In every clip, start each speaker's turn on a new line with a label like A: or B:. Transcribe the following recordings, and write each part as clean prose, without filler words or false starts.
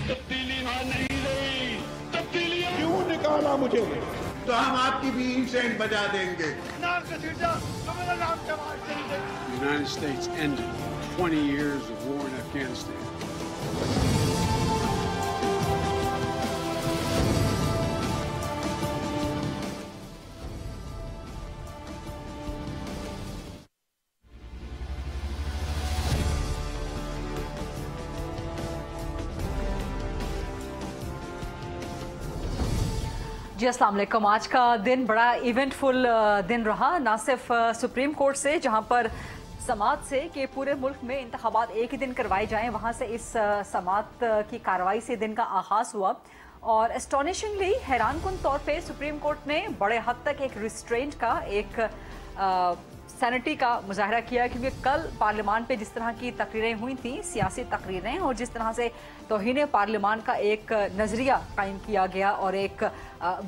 A: तब्दीली वहां नहीं रही, तब्दीली
B: क्यों निकाला मुझे?
C: तो हम आपकी भी इंसेंट बजा देंगे।
D: The United States ended 20 years of war in Afghanistan.
E: जी अस्सलाम वालेकुम। आज का दिन बड़ा इवेंटफुल दिन रहा, ना सिर्फ सुप्रीम कोर्ट से जहां पर समात से कि पूरे मुल्क में इंतखाबात एक ही दिन करवाए जाएं, वहां से इस समात की कार्रवाई से दिन का आगाज हुआ और एस्टोनिशिंगली हैरानकुन तौर पे सुप्रीम कोर्ट ने बड़े हद तक एक रिस्ट्रेंट का, एक सैनिटी का मुजाहरा किया, क्योंकि कल पार्लियामान पे जिस तरह की तकरीरें हुई थी, सियासी तकरीरें, और जिस तरह से तौहीन पार्लियामान का एक नज़रिया कायम किया गया और एक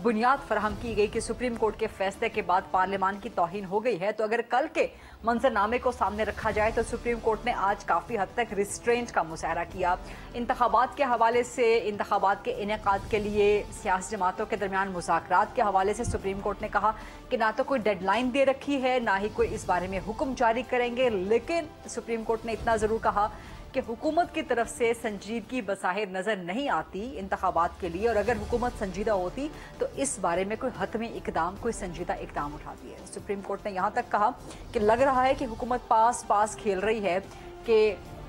E: बुनियाद फराहम की गई कि सुप्रीम कोर्ट के फैसले के बाद पार्लियामान की तौहीन हो गई है, तो अगर कल के मंजरनामे को सामने रखा जाए तो सुप्रीम कोर्ट ने आज काफ़ी हद तक रिस्ट्रेंट का मुजाहरा किया। इंतखाबात के हवाले से, इंतखाबात के इनेकाद के लिए सियासी जमातों के दरमियान मुज़ाकरात के हवाले से सुप्रीम कोर्ट ने कहा कि ना तो कोई डेडलाइन दे रखी है, ना ही कोई इस बारे में हुक्म जारी करेंगे, लेकिन सुप्रीम कोर्ट ने इतना ज़रूर कहा कि हुकूमत की तरफ से संजीदगी बज़ाहिर नज़र नहीं आती इंतखाबात के लिए, और अगर हुकूमत संजीदा होती तो इस बारे में कोई हतमी इकदाम, कोई संजीदा इकदाम उठाती है। सुप्रीम कोर्ट ने यहाँ तक कहा कि लग रहा है कि हुकूमत पास खेल रही है कि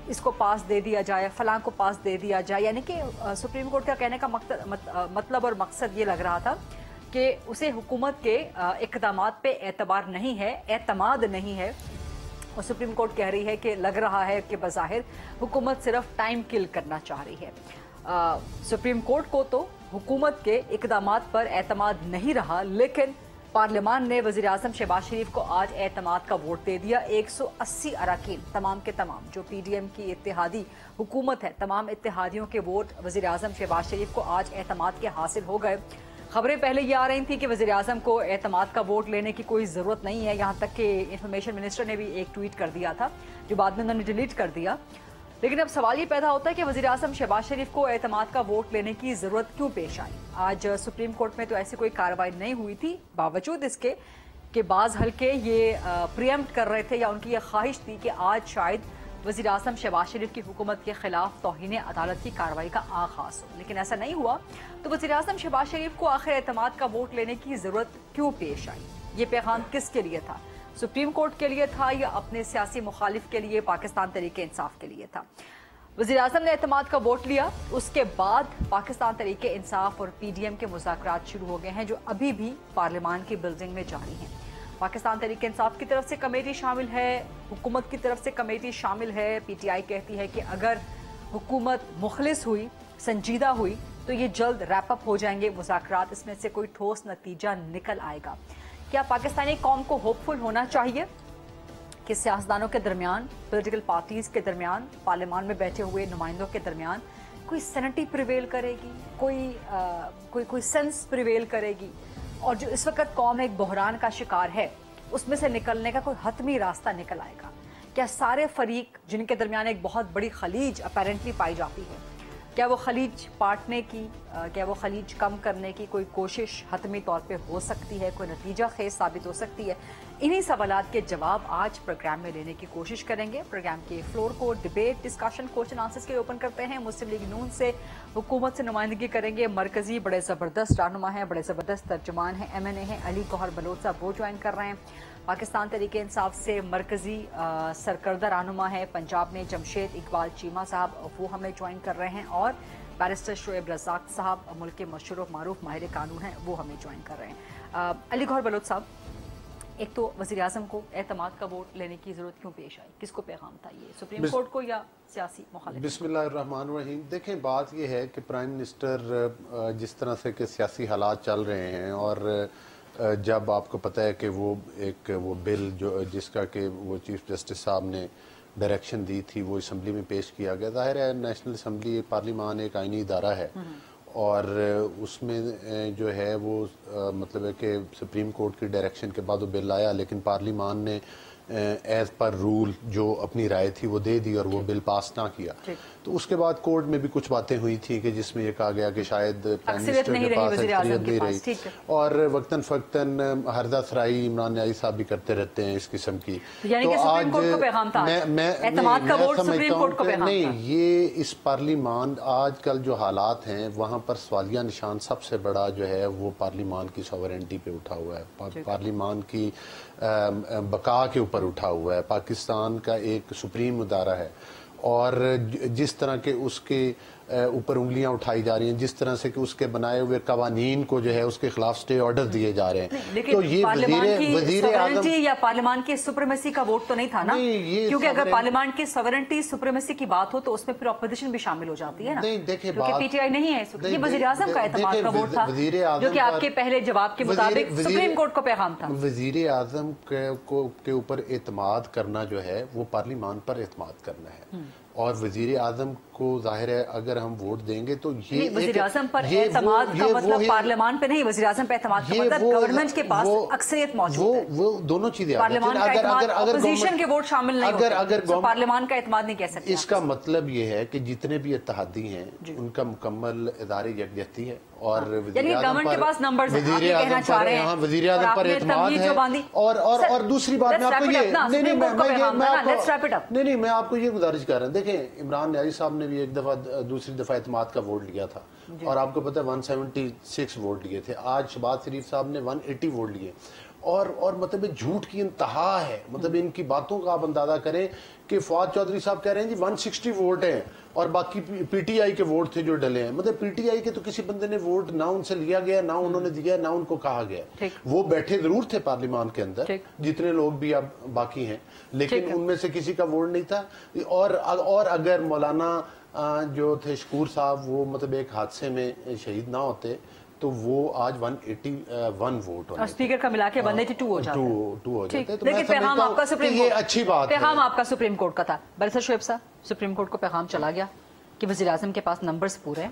E: इसको पास दे दिया जाए, फलां को पास दे दिया जाए, यानी कि सुप्रीम कोर्ट का कहने का मतलब और मकसद ये लग रहा था कि उसे हुकूमत के इकदामात पे एतबार नहीं है, एतमाद नहीं है, और सुप्रीम कोर्ट कह रही है कि लग रहा है कि बज़ाहिर हुकूमत सिर्फ टाइम किल करना चाह रही है। सुप्रीम कोर्ट को तो हुकूमत के इकदामात पर एतमाद नहीं रहा, लेकिन पार्लियामान ने वज़ीर आज़म शहबाज शरीफ को आज एतमाद का वोट दे दिया। 180 अरकान तमाम के तमाम जो PDM की इत्तेहादी हुकूमत है, तमाम इत्तेहादियों के वोट वज़ीर आज़म शहबाज शरीफ को आज एतमाद के हासिल हो गए। खबरें पहले ये आ रही थी कि वज़ीर आज़म को एतमाद का वोट लेने की कोई ज़रूरत नहीं है, यहाँ तक कि इंफॉर्मेशन मिनिस्टर ने भी एक ट्वीट कर दिया था जो बाद में उन्होंने डिलीट कर दिया। लेकिन अब सवाल ये पैदा होता है कि वज़ीर आज़म शहबाज शरीफ को एतमाद का वोट लेने की ज़रूरत क्यों पेश आई। आज सुप्रीम कोर्ट में तो ऐसी कोई कार्रवाई नहीं हुई थी, बावजूद इसके कि बाज़ हल्के ये प्रियम्प्ट कर रहे थे या उनकी ये ख्वाहिश थी कि आज शायद वज़ीर आज़म शहबाज शरीफ की हुकूमत के खिलाफ तौहीन अदालत की कार्रवाई का आगाज़ हो, लेकिन ऐसा नहीं हुआ। तो वज़ीर आज़म शहबाज शरीफ को आखिर एतमाद का वोट लेने की ज़रूरत क्यों पेश आई? ये पैगाम किसके लिए था? सुप्रीम कोर्ट के लिए था या अपने सियासी मुखालिफ के लिए, पाकिस्तान तहरीके इंसाफ के लिए था? वज़ीर आज़म ने एतमाद का वोट लिया, उसके बाद पाकिस्तान तहरीके इंसाफ और PDM के मुज़ाकरात शुरू हो गए हैं जो अभी भी पार्लियामान की बिल्डिंग में जारी हैं। पाकिस्तान तहरीक इंसाफ की तरफ से कमेटी शामिल है, हुकूमत की तरफ से कमेटी शामिल है। PTI कहती है कि अगर हुकूमत मुखलिस हुई, संजीदा हुई, तो ये जल्द रैप अप हो जाएंगे मुज़ाकरात, इसमें से कोई ठोस नतीजा निकल आएगा। क्या पाकिस्तानी कौम को होपफुल होना चाहिए कि सियासतदानों के दरमियान, पॉलिटिकल पार्टीज़ के दरमियान, पार्लियामान में बैठे हुए नुमाइंदों के दरमियान कोई सैनिटी प्रिवेल करेगी, कोई सेंस प्रिवेल करेगी, और जो इस वक्त कौम एक बहरान का शिकार है उसमें से निकलने का कोई हतमी रास्ता निकल आएगा? क्या सारे फरीक जिनके दरमियान एक बहुत बड़ी खलीज अपेरेंटली पाई जाती है, क्या वो खलीज पाटने की, क्या वो खलीज कम करने की कोई कोशिश हतमी तौर पे हो सकती है, कोई नतीजा खेज साबित हो सकती है? इन्हीं सवालात के जवाब आज प्रोग्राम में लेने की कोशिश करेंगे। प्रोग्राम के फ्लोर को डिबेट, डिस्कशन, क्वेश्चन आंसर्स के लिए ओपन करते हैं। मुस्लिम लीग नून से हुकूमत से नुमाइंदगी करेंगे मरकजी बड़े ज़बरदस्त रहनुमा हैं, बड़े ज़बरदस्त तर्जुमान हैं, MNA हैं अली गौहर बलोच साहब, वो ज्वाइन कर रहे हैं। पाकिस्तान तहरीक इंसाफ से मरकजी सरकर्दा रहनुमा है पंजाब में जमशेद इकबाल चीमा साहब, वो हमें ज्वाइन कर रहे हैं, और बैरिस्टर शोएब रज़ाक साहब मुल्क के मशहूर मारूफ माहिर कानून हैं, वो हमें ज्वाइन कर रहे हैं। अली गौहर बलोच साहब, एक तो वज़ीर आज़म को एतमाद का वोट लेने की ज़रूरत क्यों पेश आई, किसको पैगाम था ये, सुप्रीम कोर्ट को या सियासी मुखालिफ?
C: बिस्मिल्लाहिर्रहमानिर्रहीम। देखें, बात ये है कि प्राइम मिनिस्टर जिस तरह से कि सियासी हालात चल रहे हैं, और जब आपको पता है कि वो बिल जो जिसका कि वो चीफ जस्टिस साहब ने डायरेक्शन दी थी वो असम्बली में पेश किया गया। ज़ाहिर है नेशनल असम्बली, पार्लियामान एक आइनी इदारा है, और उसमें जो है वो मतलब है कि सुप्रीम कोर्ट की डायरेक्शन के बाद वो बिल आया, लेकिन पार्लियामान ने एज पर रूल जो अपनी राय थी वो दे दी और वो बिल पास ना किया। تو اس کے بعد کورٹ میں بھی کچھ باتیں ہوئی تھی کہ جس میں یہ کہا گیا کہ شاید پرائم منسٹر کے پاس اکثریت نہیں رہی، اور وقتاً فوقتاً ہردہ سرائی عمران نیازی صاحب بھی کرتے رہتے ہیں اس قسم کی.
E: تو آج
C: نہیں، یہ اس پارلیمان آج کل جو حالات ہیں وہاں پر سوالیہ نشان سب سے بڑا جو ہے وہ پارلیمان کی سوورنٹی پہ اٹھا ہوا ہے، پارلیمان کی بقا کے اوپر اٹھا ہوا ہے. پاکستان کا ایک سپریم ادارہ ہے، اور جس طرح کے اس کے اوپر انگلیاں اٹھائی جا رہی ہیں، جس طرح سے کہ اس کے بنائے ہوئے قوانین کو جو ہے اس کے خلاف سٹے آرڈر دیے جا رہے ہیں.
E: تو یہ وزیر اعظم یا پارلیمان کی سپریمیسی کا ووٹ تو نہیں تھا نا، کیونکہ اگر پارلیمان کی سوورنٹی سپریمیسی کی بات ہو تو اس میں پھر اپوزیشن بھی شامل ہو جاتی ہے نا، کیونکہ پی ٹی آئی نہیں ہے. یہ وزیر اعظم کا اعتماد کا ووٹ تھا جو کہ آپ کے پہلے جواب کے مطابق سپریم کورٹ کو پیغام تھا.
C: وزیر اعظم کے اوپر اعتماد کرنا جو ہے وہ پارلیمان پر اعتماد کرنا ہے، اور وزیر اعظم کو ظاہر ہے اگر ہم ووٹ دیں گے تو یہ
E: وزیر اعظم پر اعتماد کا مطلب پارلیمان پہ نہیں، وزیر اعظم پہ اعتماد کا مطلب گورنمنٹ کے پاس اکثریت موجود ہے.
C: وہ دونوں چیزیں
E: پارلیمان کا اعتماد اپوزیشن کے ووٹ شامل نہیں ہوتے، پارلیمان کا اعتماد نہیں کہہ سکتے.
C: اس کا مطلب یہ ہے کہ جتنے بھی اتحادی ہیں ان کا مکمل ادارے یکجہتی ہے، اور وزیر اعظم پر اعتماد ہے. اور دوسری بات میں آپ کو یہ گزارش کر رہا ہوں، دیکھیں عمران نیازی صاحب نے بھی ایک دفعہ دوسری دفعہ اعتماد کا ووٹ لیا تھا، اور آپ کو پتہ ہے 176 ووٹ لیے تھے. آج شہباز شریف صاحب نے 180 ووٹ لیے، اور مطلب جھوٹ کی انتہا ہے. مطلب ان کی باتوں کا آپ اندازہ کریں کہ فواد چودھری صاحب کہہ رہے ہیں جی 160 ووٹ ہیں، اور باقی پی ٹی آئی کے ووٹ تھے جو ڈلے ہیں. مطلب پی ٹی آئی کے تو کسی بندے نے ووٹ نہ ان سے لیا گیا، نہ انہوں نے دیا، نہ ان کو کہا گیا. وہ بیٹھے ضرور تھے پارلیمان کے اندر جتنے لوگ بھی اب باقی ہیں، لیکن ان میں سے کسی کا ووٹ نہیں تھا. اور اگر مولانا جو تھے شکور صاحب وہ مطلب ایک حادثے میں شہید نہ ہوتے تو وہ آج 181 ووٹ ہونے،
E: اور اسپیکر کا ملا کے 182 ہو جاتے. لیکن پیغام آپ کا سپریم
C: یہ اچھی بات ہے،
E: پیغام آپ کا سپریم کورٹ کا تھا. بریسر شعیب صاحب، سپریم کورٹ کو پیغام چلا گیا کہ وزیر اعظم کے پاس نمبرز پورے ہیں،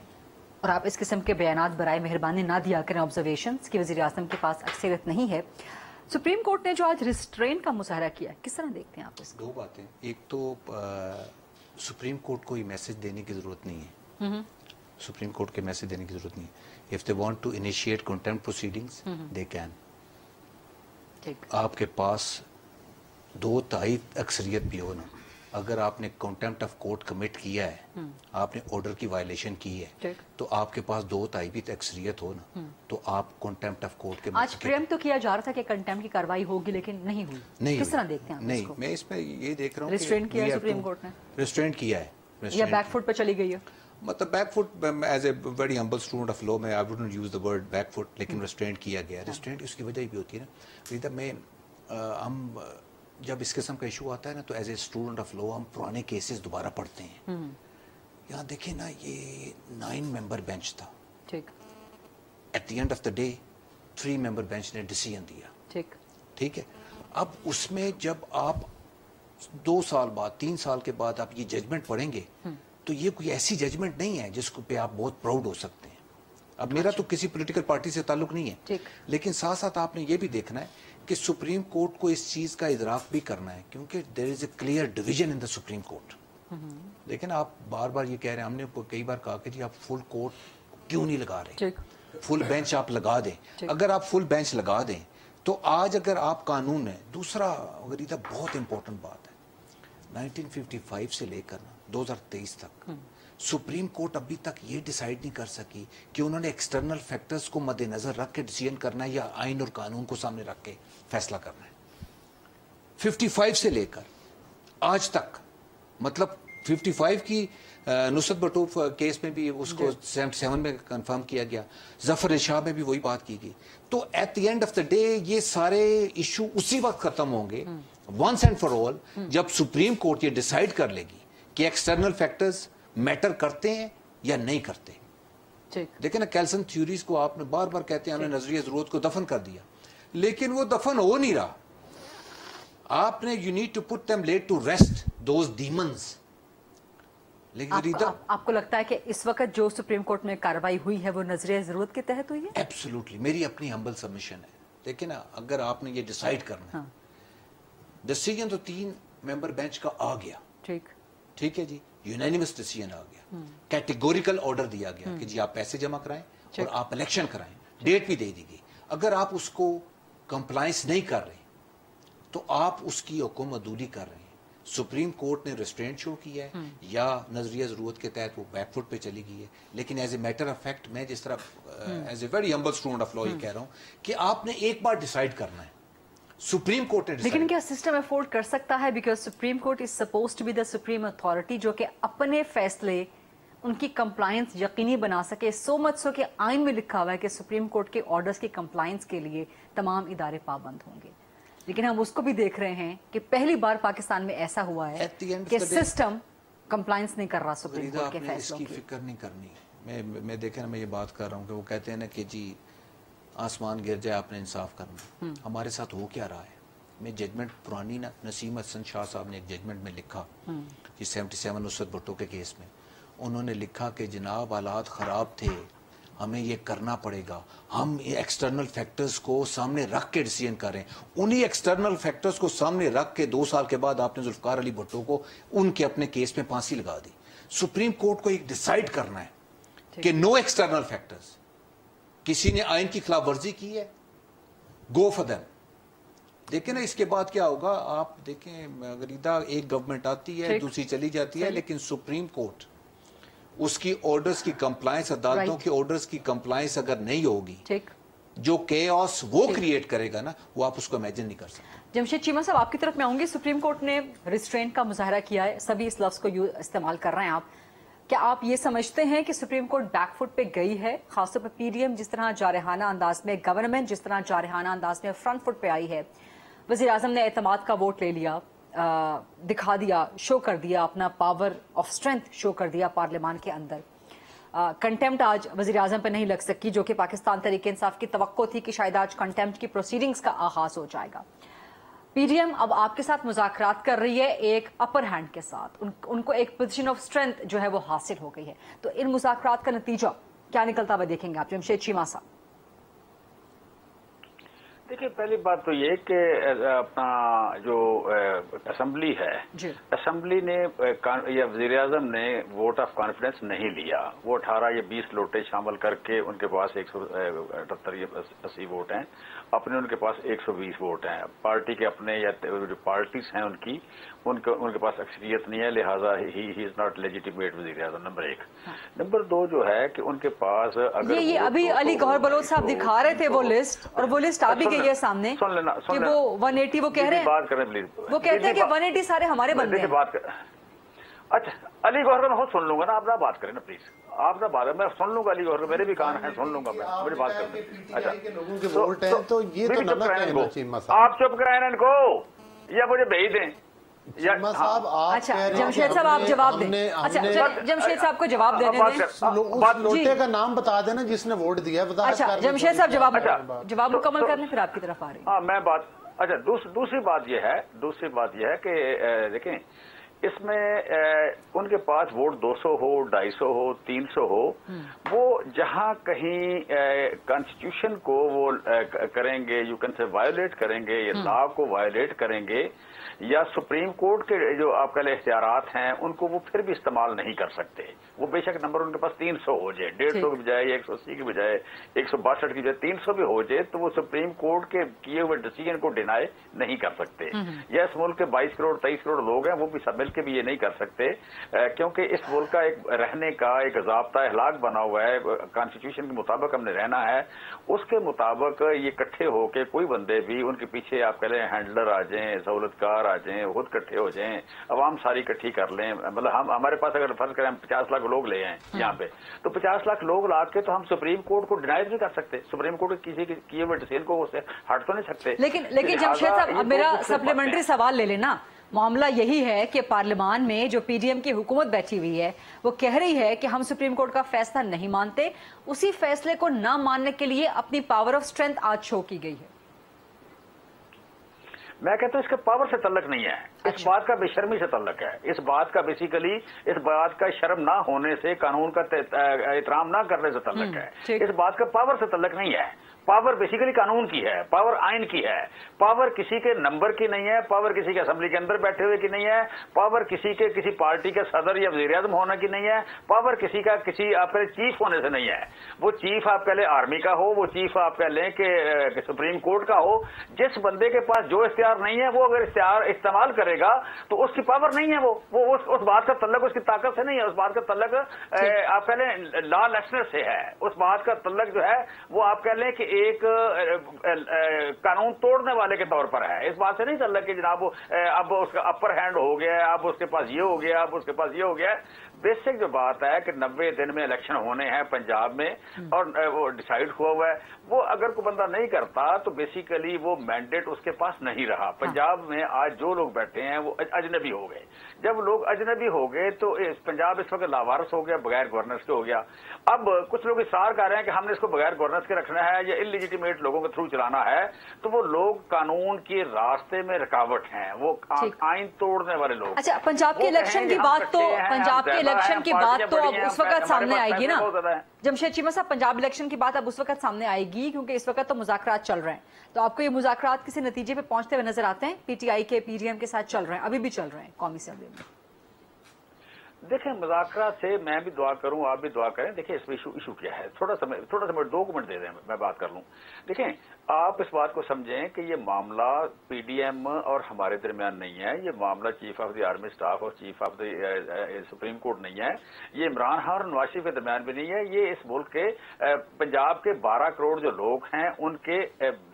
E: اور آپ اس قسم کے بیانات برائے مہربانی نہ دیا کریں آبزرویشنز کہ وزیر اعظم کے پاس اکثریت نہیں ہے. سپریم کورٹ نے جو آج ریسٹرین کا مظاہرہ کیا، کس طرح دیکھتے ہیں آپ اس کو؟
B: دو باتیں. ایک تو سپریم کورٹ کو یہ میسج دینے کی ضرورت نہیں ہے، سپریم کورٹ کے میسج دینے کی ضرورت نہیں ہے. If they want to initiate contempt proceedings, they can. آپ کے پاس 2/3 اکثریت بھی ہو نا، اگر آپ نے contempt of court commit کیا ہے، آپ نے آرڈر کی وائلیشن کی ہے، تو آپ کے پاس 2/3 بھی اکثریت ہو نا، تو آپ contempt of court کے
E: آج پریم تو کیا جا رہا تھا کہ کنٹمپٹ کی کاروائی ہوگی، لیکن نہیں ہوئی. کس طرح دیکھتے ہیں
B: نہیں، میں اس میں یہ دیکھ رہا ہوں
E: ریسٹرینٹ کیا ہے سپریم کورٹ نے،
B: ریسٹرینٹ کیا ہے
E: یا بیک فٹ پہ چلی گئی ہے.
B: مطلب back foot as a very humble student of law میں I wouldn't use the word back foot, لیکن ریسٹرینٹ کیا گیا. ریسٹرینٹ اس کی وجہ بھی ہوتی ہے نا فریدہ، میں ہم جب اس قسم کا ایشو آتا ہے نا تو ایز اے اسٹوڈنٹ آف لا ہم پرانے کیسز دوبارہ پڑھتے ہیں. یہاں دیکھیں نا، یہ 9 ممبر بینچ تھا، at the end of the day 3 member bench نے ڈیسیژن دیا. ٹھیک ہے، اب اس میں جب آپ 2 سال بعد 3 سال کے بعد آپ یہ ججمنٹ پڑھیں گے تو یہ کوئی ایسی ججمنٹ نہیں ہے جس کو پہ آپ بہت پراؤڈ ہو سکتے ہیں. اب میرا تو کسی پولیٹیکل پارٹی سے تعلق نہیں ہے، لیکن ساتھ ساتھ آپ نے یہ بھی دیکھنا ہے کہ سپریم کورٹ کو اس چیز کا ادراک بھی کرنا ہے، کیونکہ there is a clear division in the Supreme Court. لیکن آپ بار بار یہ کہہ رہے ہیں، ہم نے کئی بار کہا کہ جی آپ فل کورٹ کیوں نہیں لگا رہے، فل بینچ آپ لگا دیں. اگر آپ فل بینچ لگا دیں تو آج اگر آپ قانون ہے. دوسرا غریدہ بہت امپورٹنٹ بات ہے، 1955 سے لے کر 2023 تک سپریم کورٹ ابھی تک یہ ڈیسائیڈ نہیں کر سکی کہ انہوں نے ایکسٹرنل فیکٹرز کو مد نظر رکھ کے ڈیسیژن کرنا ہے یا آئین اور قانون کو سامنے رکھ کے فیصلہ کرنا ہے. 55 سے لے کر آج تک، مطلب 55 کی نصرت بٹو کیس میں بھی اس کو 77 میں کنفرم کیا گیا، ظفر شاہ میں بھی وہی بات کی گئی. تو at the end of the day یہ سارے ایشو اسی وقت ختم ہوں گے ونس اینڈ فار آل جب سپریم کورٹ یہ ڈیسائیڈ کر لے گی کہ ایکسٹرنل فیکٹرز میٹر کرتے ہیں یا نہیں کرتے. دیکھیں نا، کیلسن تھیوریز کو آپ نے بار بار کہتے ہیں ہم نے نظریہ ضرورت کو دفن کر دیا، لیکن وہ دفن ہو نہیں رہا. آپ نے you need to put them laid to rest those demons. لیکن
E: آپ کو لگتا ہے کہ اس وقت جو سپریم کورٹ میں کارروائی ہوئی ہے وہ نظریہ ضرورت کے تحت ہوئی ہے؟
B: ایبسولوٹلی، میری اپنی ہمبل سبمیشن ہے. دیکھیں نا، اگر آپ نے یہ ڈیسائیڈ کرنا ہے، ڈیسیژن تو 3 ممبر بینچ کا آ گیا، ٹھیک ہے جی، यूनानिमस डिसीजन आ गया, कैटेगोरिकल ऑर्डर दिया गया कि जी आप पैसे जमा कराएं और आप इलेक्शन कराएं, डेट भी दे दी गई। अगर आप उसको कंप्लायंस नहीं कर रहे तो आप उसकी हुकूमत दूरी कर रहे हैं। सुप्रीम कोर्ट ने रेस्ट्रेंट शो किया है या नजरिया जरूरत के तहत वो बैकफुट पे चली गई है, लेकिन as a matter of fact मैं जिस तरह as a very humble student of law ये कह रहा हूं कि आपने एक बार डिसाइड करना है। सुप्रीम कोर्ट ने
E: लेकिन क्या सिस्टम अफोर्ड कर सकता है? Because supreme court is suppose to be the supreme authority जो कि अपने फैसले उनकी कंप्लायंस यकीनी बना सके। सो मच सो कि आइन में लिखा हुआ है कि सुप्रीम कोर्ट के ऑर्डर्स की कंप्लायंस के लिए तमाम इदारे पाबंद होंगे, लेकिन हम उसको भी देख रहे हैं कि पहली बार पाकिस्तान में ऐसा हुआ है कि सिस्टम कंप्लायंस नहीं कर रहा सुप्रीम कोर्ट के फैसलों की।
B: इसकी फिक्र नहीं करनी। मैं देखे ना, मैं ये बात कर रहा हूँ कि वो कहते हैं ना कि जी आसमान गिर जाए आपने इंसाफ करना। हमारे साथ हो क्या रहा है? मैं जजमेंट पुरानी ना नसीम हसन शाह साहब ने एक जजमेंट में लिखा कि 77 नुसरत भुट्टो के केस में उन्होंने लिखा कि जनाब हालात खराब थे, हमें ये करना पड़ेगा, हम एक्सटर्नल फैक्टर्स को सामने रख के डिसीजन करें। उन्हीं एक्सटर्नल फैक्टर्स को सामने रख के 2 साल के बाद आपने जुल्फकार अली भुट्टो को उनके अपने केस में फांसी लगा दी। सुप्रीम कोर्ट को एक डिसाइड करना है कि नो एक्सटर्नल फैक्टर्स, किसी ने आइन की खिलाफ वर्जी की है, गो फॉर देम। देखें ना इसके बाद क्या होगा, आप देखें अगर इधर एक गवर्नमेंट आती है दूसरी चली जाती है, लेकिन सुप्रीम कोर्ट उसकी ऑर्डर्स की कंप्लायंस, अदालतों के ऑर्डर्स की कंप्लायंस अगर नहीं होगी, जो केओस वो क्रिएट करेगा ना, वो आप उसको इमेजिन नहीं कर सकते।
E: जमशेद चीमा साहब आपकी तरफ में आऊंगी। सुप्रीम कोर्ट ने रिस्ट्रेंट का मुजाहरा किया है, सभी इस लफ्ज को इस्तेमाल कर रहे हैं। आप क्या आप ये समझते हैं कि सुप्रीम कोर्ट बैकफुट पे गई है, खासतौर पर पीडीएम जिस तरह जारहाना अंदाज में, गवर्नमेंट जिस तरह जारहाना अंदाज में फ्रंट फुट पे आई है, वज़ीर आज़म ने एतमाद का वोट ले लिया, दिखा दिया, शो कर दिया, अपना पावर ऑफ स्ट्रेंथ शो कर दिया पार्लियामान के अंदर। कंटेम्प्ट आज वज़ीर आज़म पे नहीं लग सकी, जो कि पाकिस्तान तहरीक इंसाफ की तवक्को थी कि शायद आज कंटेम्प्ट की प्रोसीडिंग्स का आगाज हो जाएगा। पीडीएम अब आपके साथ मुज़ाकरात कर रही है एक अपर हैंड के साथ, उनको एक पोजीशन ऑफ स्ट्रेंथ जो है वो हासिल हो गई है। तो इन मुज़ाकरात का नतीजा क्या निकलता हुआ देखेंगे आप, जमशेद चीमा साहब?
F: देखिए, पहली बात तो ये कि अपना जो असेंबली है, असेंबली ने या वज़ीर आज़म ने वोट ऑफ कॉन्फिडेंस नहीं लिया। वो 18 या 20 लोटे शामिल करके उनके पास 178 या 80 वोट हैं, अपने उनके पास 120 वोट हैं। पार्टी के अपने या जो पार्टीज हैं उनके पास अक्सरियत नहीं है, लिहाजा ही इज नॉट लेजिटिमेट वज़ीर आज़म। नंबर 1। नंबर 2 जो है कि उनके पास अगर ये
E: अभी अली गौहर बलोच साहब दिखा रहे थे वो लिस्ट, और वो लिस्ट आ भी गई है सामने कि वो 180 वो कह रहे हैं,
F: बात करें प्लीज,
E: वो कहते हैं कि 180 सारे हमारे बंदे हैं।
F: बात कर, अच्छा अली गौहर का मैं सुन लूंगा ना, आप ना बात करें ना प्लीज, आप ना बात, मैं सुन लूंगा अली गौहर, मेरे भी कान है, सुन लूंगा मैं, मेरी बात करने। अच्छा
C: तो ये तो
F: आप चुप कराएं इनको या मुझे भेज दें।
E: अच्छा जमशेद साहब आप जवाब दें। अच्छा जमशेद साहब को जवाब देने दें।
C: उस लोटे का नाम बता देना जिसने वोट दिया।
E: अच्छा जमशेद साहब जवाब मुकम्मल करने फिर आपकी तरफ आ रही है।
F: हाँ मैं बात, अच्छा दूसरी बात यह है कि देखें इसमें उनके पास वोट 200 हो, 250 हो, 300 हो, वो जहां कहीं कॉन्स्टिट्यूशन को वो करेंगे, यू कैन से वायोलेट करेंगे या लॉ को वायोलेट करेंगे, या सुप्रीम कोर्ट के जो आपके लिए इख्तियारात हैं उनको वो फिर भी इस्तेमाल नहीं कर सकते। वो बेशक नंबर उनके पास 300 हो जाए, 150 की बजाय 180 की बजाय 162 की बजाय 300 भी हो जाए, तो वो सुप्रीम कोर्ट के किए हुए डिसीजन को डिनाई नहीं कर सकते। या इस मुल्क के 22 करोड़ 23 करोड़ लोग हैं, वो भी सब मिल के भी ये नहीं कर सकते, क्योंकि इस मुल्क का एक रहने का एक ज़ाब्ता अखलाक बना हुआ है, कॉन्स्टिट्यूशन के मुताबिक हमने रहना है, उसके मुताबिक ये इकट्ठे होके कोई बंदे भी उनके पीछे आप कह लें हैंडलर आ जाएं, सहूलतकार आ जाएं, खुद इकट्ठे हो जाएं, अवाम सारी इकट्ठी कर लें, मतलब हमारे पास अगर फर्ज करें हम 50 लाख लोग ले आए यहाँ पे, तो 50 लाख लोग ला के तो हम सुप्रीम कोर्ट को डिनाई नहीं कर सकते, सुप्रीम कोर्ट के किसी किए हुए डिसीजन को उससे हट तो नहीं सकते।
E: लेकिन जमशेद साहब मेरा सप्लीमेंट्री सवाल ले लेना, मामला यही है कि पार्लियामान में जो पीडीएम की हुकूमत बैठी हुई है वो कह रही है कि हम सुप्रीम कोर्ट का फैसला नहीं मानते, उसी फैसले को न मानने के लिए अपनी पावर ऑफ स्ट्रेंथ आज शो की गई है।
F: मैं कहता हूं इसके पावर से तल्लक नहीं है, इस बात का बेशर्मी से तल्लक है, इस बात का बेसिकली इस बात का शर्म ना होने से, कानून का एहतराम ना करने से तल्लक है। इस बात का पावर से तल्लक नहीं है। पावर बेसिकली कानून की है, पावर आइन की है, पावर किसी के नंबर की नहीं है, पावर किसी के असेंबली के अंदर बैठे हुए की नहीं है, पावर किसी पार्टी के सदर या वज़ीर-ए-आज़म होने की नहीं है, पावर किसी आप कह चीफ होने से नहीं है। वो चीफ आप कह लें आर्मी का हो, वो चीफ आप कह लें कि सुप्रीम कोर्ट का हो, जिस बंदे के पास जो इख्तियार नहीं है वो अगर इख्तियार इस्तेमाल करेगा तो उसकी पावर नहीं है। वो उस बात का तल्लक उसकी ताकत से नहीं है, उस बात का तल्लक आप कह लें लॉ लेसनर से है। उस बात का तल्लक जो है वो आप कह लें कि एक कानून तोड़ने वाले के तौर पर है। इस बात से नहीं चल रहा कि जनाब अब उसका अपर हैंड हो गया, अब उसके पास ये हो गया, अब उसके पास ये हो गया। बेसिक जो बात है कि 90 दिन में इलेक्शन होने हैं पंजाब में और वो डिसाइड हुआ है, वो अगर कोई बंदा नहीं करता तो बेसिकली वो मैंडेट उसके पास नहीं रहा। पंजाब में आज जो लोग बैठे हैं वो अजनबी हो गए। जब लोग अजनबी हो गए तो पंजाब इस वक्त लावारस हो गया, बगैर गवर्नेंस के हो गया। अब कुछ लोग इसार कर रहे हैं कि हमने इसको बगैर गवर्नेंस के रखना है या इलीजिटिमेट लोगों के थ्रू चलाना है, तो वो लोग कानून के रास्ते में रुकावट हैं, वो आइन तोड़ने वाले लोग।
E: अच्छा, पंजाब के इलेक्शन की बात तो इलेक्शन की बात तो अब उस वक्त सामने आएगी ना जमशेद चीमा साहब, पंजाब इलेक्शन की बात अब उस वक्त सामने आएगी क्योंकि इस वक्त तो मुज़ाकरात चल रहे हैं। तो आपको ये मुज़ाकरात किसी नतीजे पे पहुंचते हुए नजर आते हैं? पीटीआई के पीडीएम के साथ चल रहे हैं, अभी भी चल रहे हैं कौमी असेंबली में।
F: देखें, मुज़ाकरात से मैं भी दुआ करूं, आप भी दुआ करें। देखिए इसमें इशू क्या है, थोड़ा समय 2 मिनट दे दें, मैं बात कर लूं। देखें, आप इस बात को समझें कि ये मामला पीडीएम और हमारे दरमियान नहीं है, ये मामला chief of the army staff और chief of the Supreme Court नहीं है, ये इमरान खान और नवाज शरीफ के दरमियान भी नहीं है। ये इस मुल्क के पंजाब के 12 करोड़ जो लोग हैं उनके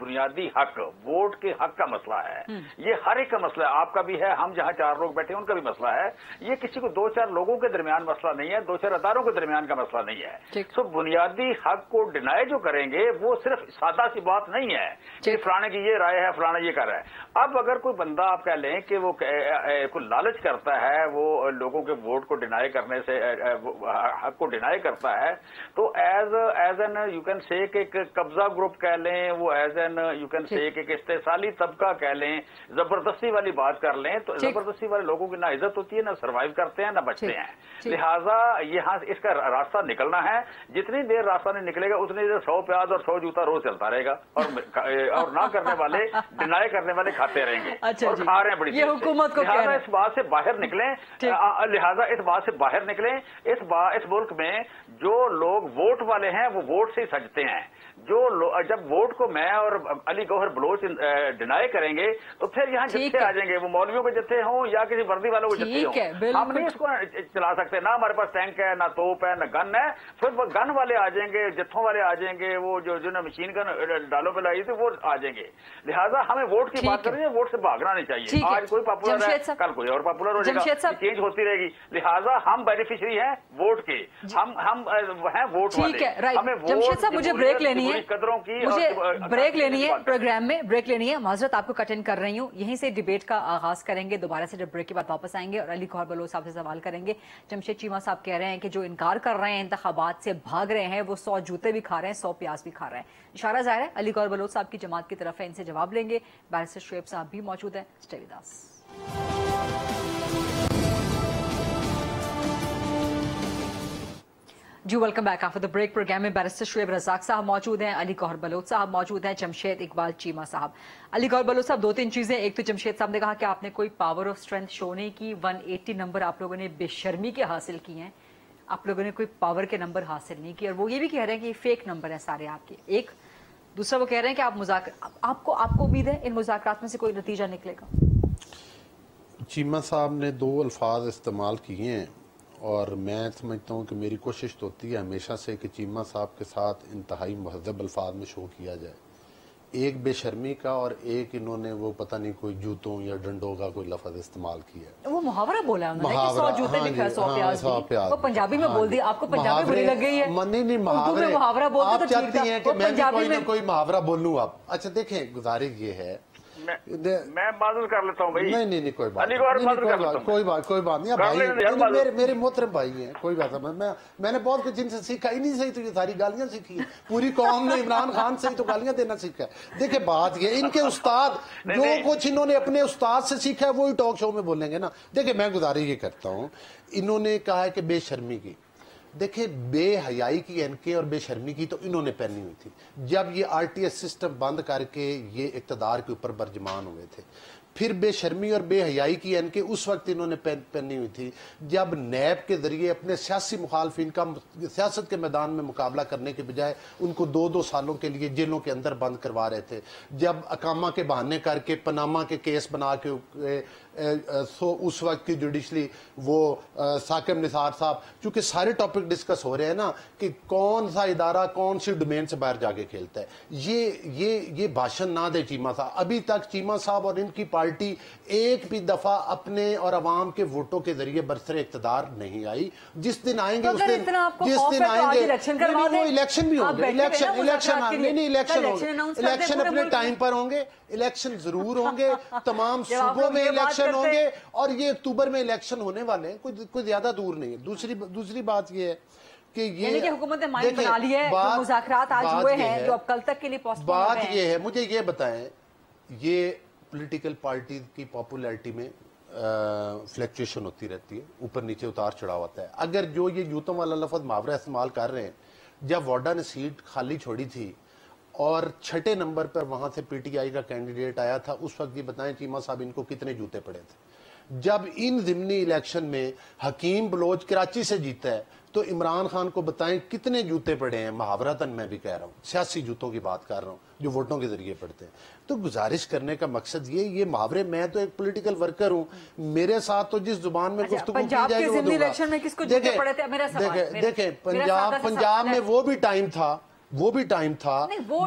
F: बुनियादी हक, वोट के हक का मसला है। ये हर एक का मसला है, आपका भी है, हम जहां 4 लोग बैठे हैं उनका भी मसला है। ये किसी को 2-4 लोगों के दरमियान मसला नहीं है, 2-4 अदारों के दरमियान का मसला नहीं है। सो बुनियादी हक को डिनाई जो करेंगे वो सिर्फ सादा सी बात नहीं है कि फलाने की ये राय है, फलाना ये कर रहा है। अब अगर कोई बंदा आप कह लें कि वो कोई लालच करता है, वो लोगों के वोट को डिनाई करने से हक को डिनाई करता है, तो as an you can say कि कब्जा ग्रुप कह लें, वो as an you can say कि इस्तेसाली तबका कह लें, जबरदस्ती वाली बात कर लें, तो जबरदस्ती वाले लोगों की ना इज्जत होती है, ना सर्वाइव करते हैं, ना बचते हैं। लिहाजा यहाँ इसका रास्ता निकलना है। जितनी देर रास्ता नहीं निकलेगा उतनी देर 100 प्याज और 100 जूता रोज चलता रहेगा और ना करने वाले, डिनाई करने वाले खाते रहेंगे। अच्छा, और खा रहे हैं बड़ी
E: ये हुकूमत को।
F: लिहाजा इस बात से बाहर निकलें, लिहाजा इस बात से बाहर निकलें। इस मुल्क में जो लोग वोट वाले हैं वो वोट से ही सजते हैं। जब वोट को मैं और अली गौहर बलोच डिनाई करेंगे तो फिर यहाँ जत्थे आ जाएंगे, वो मौलवियों के जत्थे हों या किसी वर्दी वालों के जत्थे हों। हम नहीं इसको चला सकते, ना हमारे पास टैंक है, ना तोप है, ना गन है। फिर वो गन वाले आ जाएंगे, जत्थों वाले आ जाएंगे, वो जो मशीन गन डालों पे लाई थी वो आ जाएंगे। लिहाजा हमें वोट की बात करें, वोट से भागना नहीं चाहिए। आज कोई पॉपुलर है, कल कोई और पॉपुलर हो जाएगा, चेंज होती रहेगी। लिहाजा हम बेनिफिशियरी हैं वोट के, हम हैं वोट वाले। हमें वोट,
E: मुझे ब्रेक लेनी है,
F: कदरों की,
E: मुझे ब्रेक लेनी है, प्रोग्राम में ब्रेक लेनी है। माजरत आपको कट इन कर रही हूँ। यहीं से डिबेट का आगाज करेंगे, दोबारा से जब ब्रेक के बाद वापस आएंगे और अली गौहर बलोच साहब से सवाल करेंगे। जमशेद चीमा साहब कह रहे हैं कि जो इनकार कर रहे हैं, इंतखाबात से भाग रहे हैं, वो 100 जूते भी खा रहे हैं, 100 प्याज भी खा रहे हैं। इशारा जाहिर है अली गौहर बलोच साहब की जमात की तरफ है, इनसे जवाब लेंगे। बैरिस्टर शुएब साहब भी मौजूद हैं। Stay with us. जी welcome back after the break. Programme में बैरिस्टर शुएब रज़ाक साहब मौजूद हैं, अली गौहर बलोच साहब मौजूद हैं, जमशेद इकबाल चीमा साहब। अली गौहर बलोच साहब, 2-3 चीजें। एक तो जमशेद साहब ने कहा कि आपने कोई पावर ऑफ स्ट्रेंथ शो नहीं की, 180 नंबर आप लोगों ने बेशर्मी के हासिल किए हैं, आप लोगों ने कोई पावर के नंबर हासिल नहीं किए। और वो ये भी कह रहे हैं कि फेक नंबर है सारे आपके। एक दूसरा वो कह रहे हैं कि आपको उम्मीद है इन मुज़ाकरात में से कोई नतीजा निकलेगा।
C: चीमा साहब ने 2 अल्फाज इस्तेमाल किए हैं और मैं समझता हूँ कि मेरी कोशिश तो होती है हमेशा से कि चीमा साहब के साथ इंतहाई महज़ब अल्फाज में शो किया जाए। एक बेशर्मी का और एक इन्होंने वो पता नहीं कोई जूतों या डंडों का कोई लफ्ज़ इस्तेमाल किया।
E: वो मुहावरा बोला उन्होंने कि 100 जूते भी खा 100 प्याज भी। वो पंजाबी में बोल दिया, आपको पंजाबी बुरी लग गई है?
C: नहीं, मुहावरा
E: बोलते
C: आप चाहती हैं कि मैं भी कोई ना कोई मुहावरा बोलूँ। आप अच्छा देखें, गुजारिश ये है
F: मैं माजूर कर लेता हूँ भाई।
C: नहीं कोई बात
F: अली गौहर माजूर कर लेता हूँ।
C: कोई बात नहीं। भाई मेरे मोहतरम भाई हैं, कोई बात नहीं। मैंने बहुत कुछ इनसे सीखा, इन्हीं से ही तो ये सारी गालियां सीखी है। पूरी कौम ने इमरान खान से ही तो गालियां देना सीखा है। देखिए बात ये, इनके उस्ताद जो कुछ इन्होंने अपने उस्ताद से सीखा है वही टॉक शो में बोलेंगे ना। देखिए मैं गुजारिश ये करता हूँ, इन्होंने कहा है कि बेशर्मी की, देखिए बेहयाई की एनके और बेशर्मी की तो इन्होंने पहनी हुई थी जब ये आरटीएस सिस्टम बंद करके ये इक़्तिदार के ऊपर बरजमान हुए थे। फिर बेशर्मी और बेहयाई की एनके उस वक्त इन्होंने पहनी हुई थी जब नैब के जरिए अपने सियासी मुखालफिन का सियासत के मैदान में मुकाबला करने के बजाय उनको 2-2 सालों के लिए जेलों के अंदर बंद करवा रहे थे। जब अकामा के बहाने करके पनामा के केस बना के सो उस वक्त की जुडिशली वो साकिब निसार साहब, चूंकि सारे टॉपिक डिस्कस हो रहे हैं ना कि कौन सा इदारा कौन सी डोमेन से बाहर जाके खेलता है, ये भाषण ना दे चीमा साहब। अभी तक चीमा साहब और इनकी पार्टी एक भी दफा अपने और अवाम के वोटों के जरिए बरसरे इख्तिदार नहीं आई। जिस दिन आएंगे उस दिन आएंगे वो इलेक्शन भी होंगे, इलेक्शन अपने टाइम पर होंगे, इलेक्शन जरूर होंगे, तमाम सूबों में इलेक्शन होंगे और ये अक्टूबर में इलेक्शन होने वाले हैं, कोई ज्यादा दूर नहीं है। दूसरी बात ये है कि ये
E: हुकूमत ने माइंड बना ली है, मुज़ाकरात आज हुए हैं जो अब कल तक के लिए पॉसिबल है।
C: बात ये है, मुझे ये बताएं, ये पॉलिटिकल पार्टी की पॉपुलैरिटी में फ्लक्चुएशन होती रहती है, ऊपर नीचे उतार चढ़ाव होता है। अगर जो ये यूतों वाला लफ्ज मुहावरा इस्तेमाल कर रहे हैं, जब वाडा ने सीट खाली छोड़ी थी और 6 नंबर पर वहां से पीटीआई का कैंडिडेट आया था, उस वक्त ये बताएं चीमा साहब इनको कितने जूते पड़े थे। जब इन ज़िमनी इलेक्शन में हकीम बलोच कराची से जीता है तो इमरान खान को बताएं कितने जूते पड़े हैं। मुहावरतन मैं भी कह रहा हूँ, सियासी जूतों की बात कर रहा हूँ जो वोटों के जरिए पड़ते हैं। तो गुजारिश करने का मकसद ये मुहावरे, मैं तो एक पॉलिटिकल वर्कर हूँ, मेरे साथ तो जिस जुबान में गुफ्तगू की जाएगी वो देखें पंजाब में वो भी टाइम था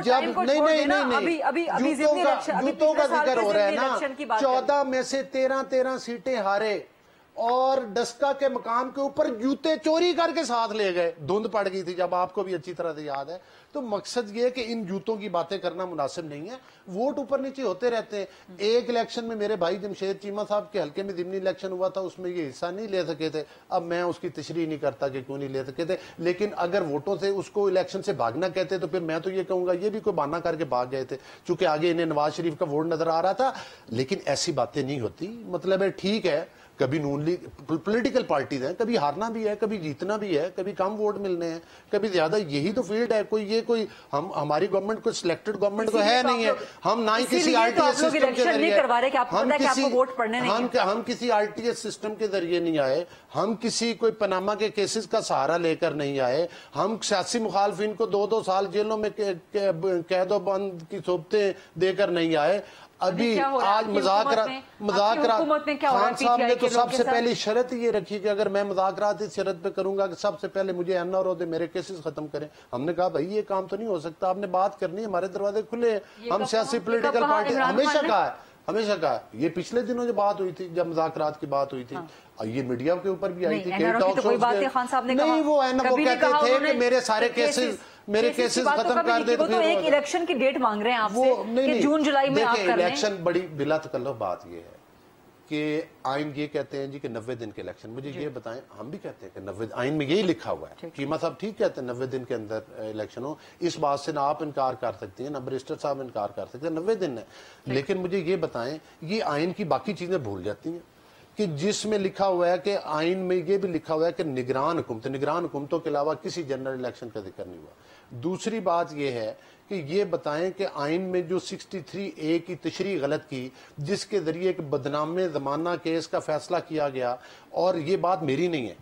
C: जब जूतों का जिक्र हो रहा है ना, 14 में से 13 सीटें हारे और डस्का के मकाम के ऊपर जूते चोरी करके साथ ले गए। धुंध पड़ गई थी जब, आपको भी अच्छी तरह से याद है। तो मकसद ये है कि इन जूतों की बातें करना मुनासिब नहीं है। वोट ऊपर नीचे होते रहते हैं। एक इलेक्शन में मेरे भाई जमशेद चीमा साहब के हल्के में ज़िमनी इलेक्शन हुआ था, उसमें ये हिस्सा नहीं ले सके थे। अब मैं उसकी तशरीह नहीं करता कि क्यों नहीं ले सके थे, लेकिन अगर वोटों से उसको इलेक्शन से भागना कहते तो फिर मैं तो ये कहूंगा ये भी कोई बहाना करके भाग गए थे, चूंकि आगे इन्हें नवाज शरीफ का वोट नजर आ रहा था। लेकिन ऐसी बातें नहीं होती। मतलब है ठीक है, कभी नून लीग पॉलिटिकल पार्टीज हैं, कभी हारना भी है, कभी जीतना भी है, कभी कम वोट मिलने हैं, कभी ज्यादा, यही तो फील्ड है। कोई हमारी गवर्नमेंट कोई सिलेक्टेड गवर्नमेंट तो है नहीं है। हम ना ही किसी आरटीएस सिस्टम के जरिए हम किसी आरटीएस सिस्टम के जरिए नहीं आए, हम किसी कोई पनामा के केसेस का सहारा लेकर नहीं आए, हम सियासी मुखालफिन को 2-2 साल जेलों में कैदो बंद की सोबतें देकर नहीं आए। अभी आज मुज़ाकरात खान साहब ने तो सबसे पहली शर्त ये रखी कि अगर मैं मुज़ाकरात इस शर्त पे करूंगा कि सबसे पहले मुझे एन और ओहदे मेरे केसेस खत्म करें। हमने कहा भाई ये काम तो नहीं हो सकता, आपने बात करनी है, हमारे दरवाजे खुले हैं। हम सियासी पॉलिटिकल पार्टी हमेशा कहा ये पिछले दिनों जो बात हुई थी, जब मुज़ाकरात की बात हुई थी, ये मीडिया के ऊपर भी आई थी, नहीं वो कहते थे कि मेरे सारे केसेस खत्म कर दे।
E: तो एक इलेक्शन की डेट मांग रहे हैं आपसे कि जून जुलाई में आप कर लें।
C: इलेक्शन बड़ी बिला तकल्लुफ बात ये है कि आइन ये कहते हैं जी कि 90 दिन के इलेक्शन। मुझे ये बताएं, हम भी कहते हैं कि 90, आइन में यही लिखा हुआ है। चीमा साहब ठीक कहते हैं 90 दिन के अंदर इलेक्शन हो। इस बात से ना आप इनकार कर सकती हैं ना बैरिस्टर साहब इनकार कर सकते हैं, 90 दिन है। लेकिन मुझे ये बताएं, ये आइन की बाकी चीजें भूल जाती हैं कि जिसमें लिखा हुआ है कि आइन में ये भी लिखा हुआ है कि निगरान हुकूमतों के अलावा किसी जनरल इलेक्शन का जिक्र नहीं हुआ। दूसरी बात यह है कि ये बताएं कि आइन में जो 63A की तशरीह गलत की, जिसके जरिए एक बदनामे जमाना केस का फैसला किया गया, और ये बात मेरी नहीं है,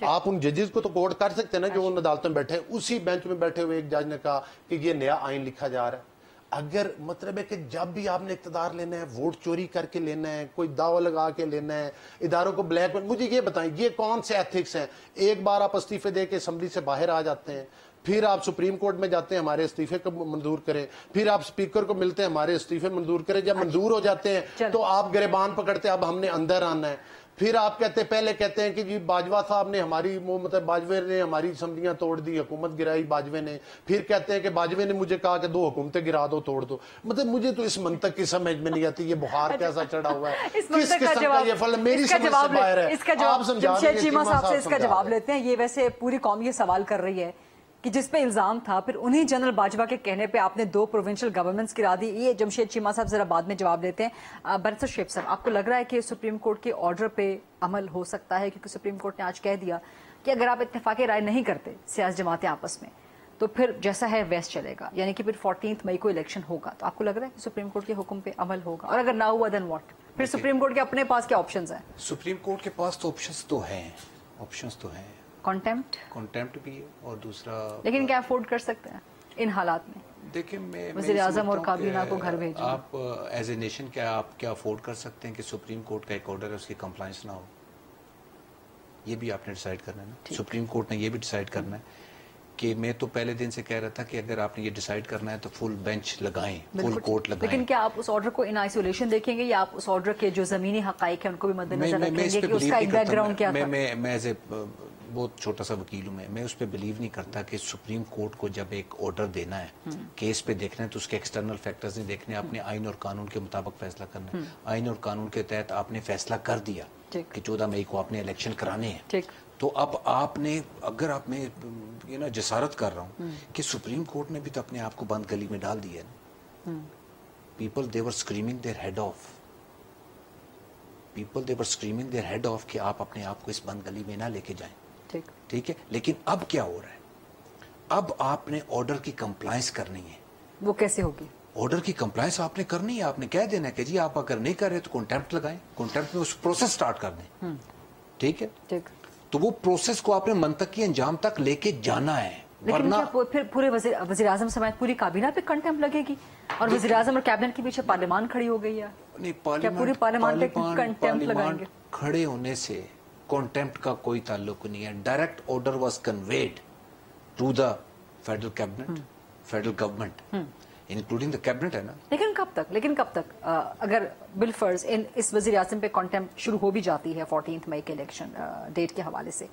C: आप उन जजेस को तो कोर्ट कर सकते हैं ना जो उन अदालतों में बैठे हैं। उसी बेंच में बैठे हुए एक जज ने कहा कि ये नया आइन लिखा जा रहा है। अगर मतलब है कि जब भी आपने इख्तिदार लेना है, वोट चोरी करके लेना है, कोई दावा लगा के लेना है, इदारों को ब्लैक, मुझे ये बताएं ये कौन से एथिक्स हैं? एक बार आप इस्तीफे दे के असम्बली से बाहर आ जाते हैं, फिर आप सुप्रीम कोर्ट में जाते हैं हमारे इस्तीफे को मंजूर करें, फिर आप स्पीकर को मिलते हैं हमारे इस्तीफे मंजूर करें, जब मंजूर हो जाते हैं तो आप गिरबान पकड़ते हैं अब हमने अंदर आना है। پھر آپ کہتے پہلے کہتے ہیں کہ جی باجوہ صاحب نے ہماری مطلب باجوے نے ہماری اسمبلیاں توڑ دی, حکومت گرائی باجوے نے, پھر کہتے ہیں کہ باجوے نے مجھے کہا کہ 2 حکومتیں گرا دو, توڑ دو. مطلب مجھے تو اس منطق کی سمجھ میں نہیں آتی, یہ بخار کیسا چڑھا ہوا ہے, کس قسم کا یہ فل میری سمجھ سے باہر ہے.
E: اس کا جواب جمشید چیمہ صاحب سے اس کا جواب لیتے ہیں. یہ ویسے پوری قوم یہ سوال کر رہی ہے کہ جس پہ الزام تھا پھر انہی جنرل باجوہ کے کہنے پہ آپ نے 2 پروونشل گورنمنٹس گرا دی. یہ جمشید چیمہ صاحب ذرا بعد میں جواب دیتے ہیں. برسر شیب صاحب, آپ کو لگ رہا ہے کہ سپریم کورٹ کے آرڈر پہ عمل ہو سکتا ہے, کیونکہ سپریم کورٹ نے آج کہہ دیا کہ اگر آپ اتفاقی رائے نہیں کرتے سیاسی جماعتیں آپس میں تو پھر جیسا ہے ویسٹ چلے گا, یعنی کہ پھر 14 مئی کو الیکشن ہوگا. تو آپ کو لگ رہا ہے کہ سپریم کورٹ کے حکم پہ عمل ہوگا, اور اگر نہ ہوا دین واٹ؟ پھر سپریم کورٹ کے اپنے پاس کیا آپشنز ہیں؟
B: سپریم کورٹ کے پاس تو آپشنز تو ہیں. کانٹیمپٹ بھی ہے اور دوسرا, لیکن
E: کیا افورڈ کر سکتے ہیں ان حالات میں؟
B: دیکھیں میں
E: وزیر اعظم اور کابینہ کو گھر بھیجنا,
B: آپ ایز اے نیشن آپ کیا افورڈ کر سکتے ہیں کہ سپریم کورٹ کا ایک آرڈر ہے اس کی کمپلائنس نہ ہو؟ یہ بھی آپ نے ڈیسائیڈ کرنا ہے نا. سپریم کورٹ نے یہ بھی ڈیسائیڈ کرنا ہے کہ میں تو پہلے دن سے کہہ رہا تھا کہ اگر آپ نے یہ ڈیسائیڈ کرنا ہے تو فل بینچ لگائیں, فل کورٹ لگائیں.
E: لیکن کیا آپ اس آرڈر کو ان آئسولیشن دیکھیں گے یا آپ اس آرڈر کے جو زمینی حقائق ہیں ان کو بھی مد نظر رکھیں گے کہ اس کا ایک بیک گراؤنڈ کیا تھا؟
B: میں ایز اے بہت چھوٹا سا وکیل ہوں, میں اس پہ بلیو نہیں کرتا کہ سپریم کورٹ کو جب ایک آرڈر دینا ہے کیس پہ دیکھنا ہے تو اس کے ایکسٹرنل فیکٹرز نہیں دیکھنے, آپ نے آئین اور قانون کے مطابق فیصلہ کرنا ہے. آئین اور قانون کے تحت آپ نے فیصلہ کر دیا کہ 14 مئی کو آپ نے الیکشن کرانے ہیں. تو اب آپ نے, اگر آپ میں جسارت کر رہا ہوں کہ سپریم کورٹ نے بھی تو اپنے آپ کو بند گلی میں ڈال دیا نا. People they were screaming their head off, کہ آپ اپنے آپ کو اس بند گلی میں نہ لے کے جائیں. ٹھیک ہے, لیکن اب کیا ہو رہا ہے, اب آپ نے آرڈر کی کمپلائنس کرنی ہے. وہ
E: کیسے ہوگی؟
B: آرڈر کی کمپلائنس آپ نے کرنی ہے, آپ نے کہہ دینا ہے کہ جی آپ اگر نہیں کر رہے تو کانٹیمپٹ لگائیں, کانٹیمپٹ میں اس پروسیس سٹارٹ کر دیں. ٹھیک ہے, تو وہ پروسیس کو آپ نے منطقی انجام تک لے کے جانا ہے.
E: لیکن پھر پورے وزیر اعظم سمیت پوری کابینہ پہ کنٹیمپٹ لگے گی, اور وزیر اعظم اور کیبنٹ کے پیچھے پارلیمان کھڑی ہو گئی ہے. کیا پوری پارلیمان پہ کنٹیمپٹ لگائیں گے؟
B: کھڑے ہونے سے کانٹیمپٹ کا کوئی تعلق نہیں ہے. Direct order was conveyed to the federal cabinet, federal government including the cabinet ہے نا.
E: لیکن کب تک اگر بالفرض اس وزیر اعظم پہ کانٹیمپٹ شروع ہو بھی جاتی ہے 14 مئی کے الیکشن ڈیٹ کے حوالے سے,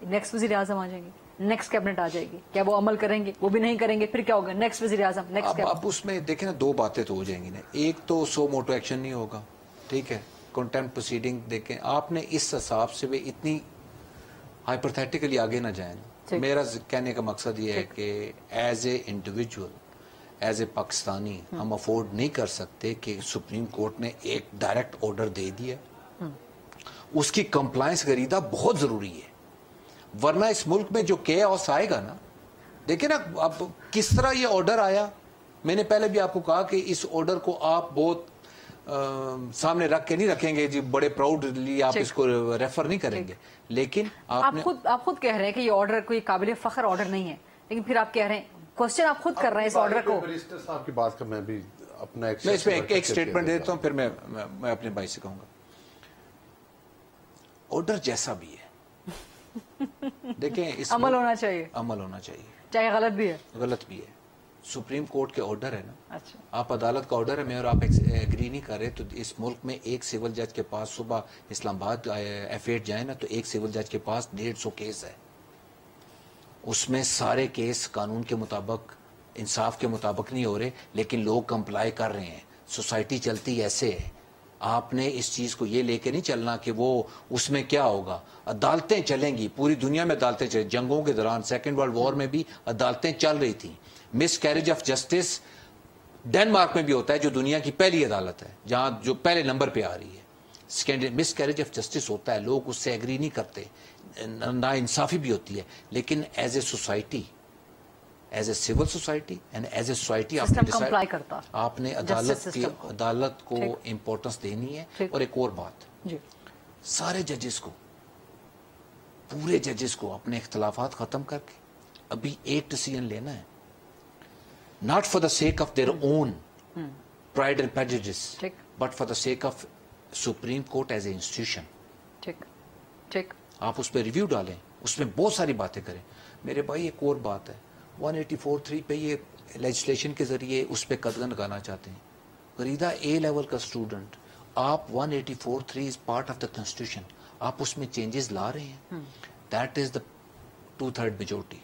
E: نیکسٹ وزیر اعظم آ جائیں گے, نیکسٹ کیبنٹ آ جائے گی, کیا وہ عمل کریں گے؟ وہ بھی نہیں کریں گے, پھر کیا ہوگا؟ نیکسٹ وزیر اعظم, نیکسٹ کیبنٹ.
B: اب اس میں دیکھیں نا 2 باتیں تو ہو جائیں گی نا. ایک تو سو موٹو ایکشن نہیں ہوگا, ٹھیک ہے, کنٹیمپٹ پروسیڈنگ دیکھیں آپ نے اس حساب سے بھی اتنی ہائپرتھیٹیکلی آگے نہ جائیں. میرا کہنے کا مقصد یہ ہے کہ as a individual, as a Pakistani ہم افورڈ نہیں کر سکتے کہ سپریم کورٹ نے ایک ڈائریکٹ آرڈر دے دیا, اس کی کمپلائنس خریدا بہت ضروری ہے, ورنہ اس ملک میں جو کیاس آئے گا نا, دیکھیں نا اب کس طرح یہ آرڈر آیا. میں نے پہلے بھی آپ کو کہا کہ اس آرڈر کو آپ بہت سامنے رکھ کے نہیں رکھیں گے جی, بڑے پراؤڈلی آپ اس کو ریفر نہیں کریں گے, لیکن
E: آپ خود کہہ رہے ہیں کہ یہ آرڈر کوئی قابل فخر آرڈر نہیں ہے, لیکن پھر آپ کہہ رہے ہیں, کوسچن آپ خود کر رہے ہیں اس آرڈر کو.
C: بریسٹر صاحب کی بات کا میں بھی اپنا
B: اس میں ایک سٹیٹمنٹ دیتا ہوں, پھر میں اپنے بھائی سے کہوں گا. آرڈر جیسا بھی ہے دیکھیں
E: عمل ہونا چاہیے, چاہے غلط بھی ہے.
B: سپریم کورٹ کے آرڈر ہے نا, آپ عدالت کا آرڈر ہے, میں اور آپ ایگری نہیں کر رہے, تو اس ملک میں ایک سول جج کے پاس صبح اسلام آباد F8 جائیں نا, تو ایک سول جج کے پاس 150 کیس ہے. اس میں سارے کیس قانون کے مطابق, انصاف کے مطابق نہیں ہو رہے, لیکن لوگ کمپلائی کر رہے ہیں. سوسائٹی چلتی ایسے ہے. آپ نے اس چیز کو یہ لے کے نہیں چلنا کہ وہ اس میں کیا ہوگا. عدالتیں چلیں گی, پوری دنیا میں عدالتیں چلیں. جنگوں کے دوران سیکنڈ ورلڈ وار میں بھی عدالتیں چل رہی تھیں. مس کیریج آف جسٹس ڈینمارک میں بھی ہوتا ہے, جو دنیا کی پہلی عدالت ہے, جہاں جو پہلے نمبر پہ آ رہی ہے. مس کیریج آف جسٹس ہوتا ہے, لوگ اس سے ایگری نہیں کرتے, نا انصافی بھی ہوتی ہے, لیکن as a society, as a civil society and as a society آپ نے عدالت کو امپورٹنس دینی ہے. اور ایک اور بات, سارے ججز کو, پورے ججز کو اپنے اختلافات ختم کر کے ابھی ایک ڈیسیژن لینا ہے, not for the sake of their own pride and prejudice, but for the sake of Supreme Court as an institution. آپ اس پہ ریویو ڈالیں, اس میں بہت ساری باتیں کریں. میرے بھائی ایک اور بات ہے, 184(3) پہ یہ لیجسلیشن کے ذریعے اس پہ قدغن لگانا چاہتے ہیں. غریدہ A لیول کا اسٹوڈنٹ آپ 184(3 is part of the constitution, آپ اس میں چینجز لا رہے ہیں, دیٹ از دا 2/3 میجورٹی,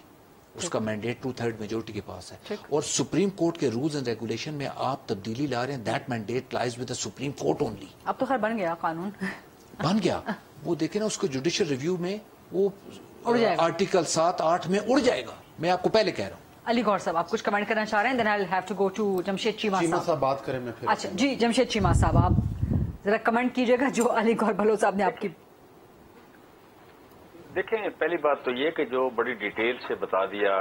B: اس کا مینڈیٹ 2/3 میجورٹی کے پاس ہے. اور سپریم کورٹ کے رولز اینڈ ریگولیشن میں آپ تبدیلی لا رہے ہیں, that mandate lies with the Supreme court only.
E: اب تو خیر بن گیا قانون,
B: بن گیا. وہ دیکھیں نا اس کو جوڈیشل ریویو میں وہ آرٹیکل 7-8 میں اڑ جائے گا, میں آپ کو پہلے کہہ رہا ہوں. علی گوہر صاحب آپ کچھ کمنٹ کرنا چاہ رہے ہیں, then I will have to go to Jamshed Cheema صاحب.
C: بات کریں میں پھر.
E: اچھا جی جمشید چیمہ صاحب آپ ذرا کمنٹ کیجئے گا جو علی گوہر بلوچ صاحب نے آپ کی.
F: دیکھیں پہلی بات تو یہ کہ جو بڑی ڈیٹیل سے بتا دیا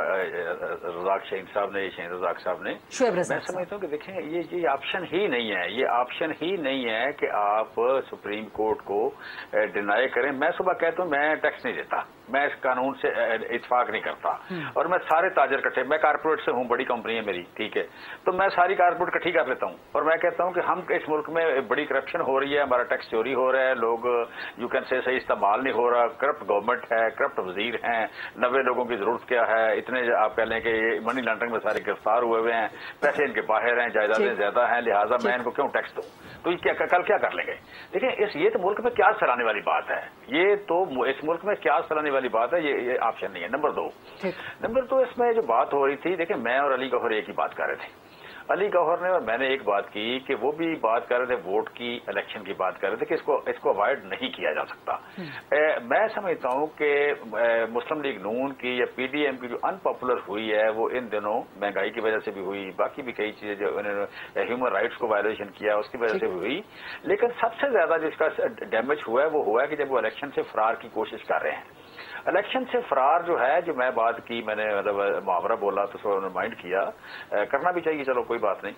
F: رزاق شہین صاحب نے, شہین رزاق صاحب نے, میں سمجھتا ہوں کہ دیکھیں یہ آپشن ہی نہیں ہے, یہ آپشن ہی نہیں ہے کہ آپ سپریم کورٹ کو ڈینائی کریں. میں صبح کہتا ہوں میں ٹیکس نہیں دیتا, میں اس قانون سے اتفاق نہیں کرتا, اور میں سارے تاجر کٹھے, میں کارپوریٹ سے ہوں, بڑی کمپنی ہے میری, ٹھیک ہے, تو میں ساری کارپوریٹ کٹھی کر لیتا ہوں, اور میں کہتا ہوں کہ ہم اس ملک میں بڑی کرپشن ہو رہی ہے, ہمارا ٹیکس چوری ہو رہا ہے, لوگ یو کین سے صحیح استعمال نہیں ہو رہا, کرپٹ گورنمنٹ ہے, کرپٹ وزیر ہیں, 90 لوگوں کی ضرورت کیا ہے, اتنے آپ کہہ لیں کہ منی لانڈرنگ میں سارے گرفتار ہوئے ہوئے ہیں, پیسے ان کے باہر ہیں, جائیدادیں زیادہ ہیں, لہٰذا میں ان کو کیوں ٹیکس دوں, تو یہ کل کیا کر لیں گے. دیکھیں یہ تو ملک میں قیاس چلانے والی بات ہے, یہ تو اس ملک میں قیاس چلانے والی بات ہے, یہ آپشن نہیں ہے. نمبر دو اس میں جو بات ہو رہی تھی, دیکھیں میں اور علی گوہر ایک ہی بات کر رہے تھے. علی گوہر نے اور میں نے ایک بات کی کہ وہ بھی بات کر رہے تھے ووٹ کی, الیکشن کی بات کر رہے تھے کہ اس کو اوائڈ نہیں کیا جا سکتا. میں سمجھتا ہوں کہ مسلم لیگ نون کی یا پی ڈی ایم کی جو ان پاپولر ہوئی ہے وہ ان دنوں مہنگائی کی وجہ سے بھی ہوئی, باقی بھی کئی چیزیں جو انہوں نے ہیومن رائٹس کو وائلیشن کیا اس کی وجہ سے بھی ہوئی, لیکن سب سے زیادہ جس کا ڈیمیج ہوا ہے وہ ہوا ہے کہ جب وہ الیکشن سے فرار کی کوشش کر رہے ہیں. الیکشن سے فرار جو ہے, جو میں بات کی, میں نے مطلب محاورہ بولا تو اس کو ریمائنڈ کیا, کرنا بھی چاہیے, چلو کوئی بات نہیں.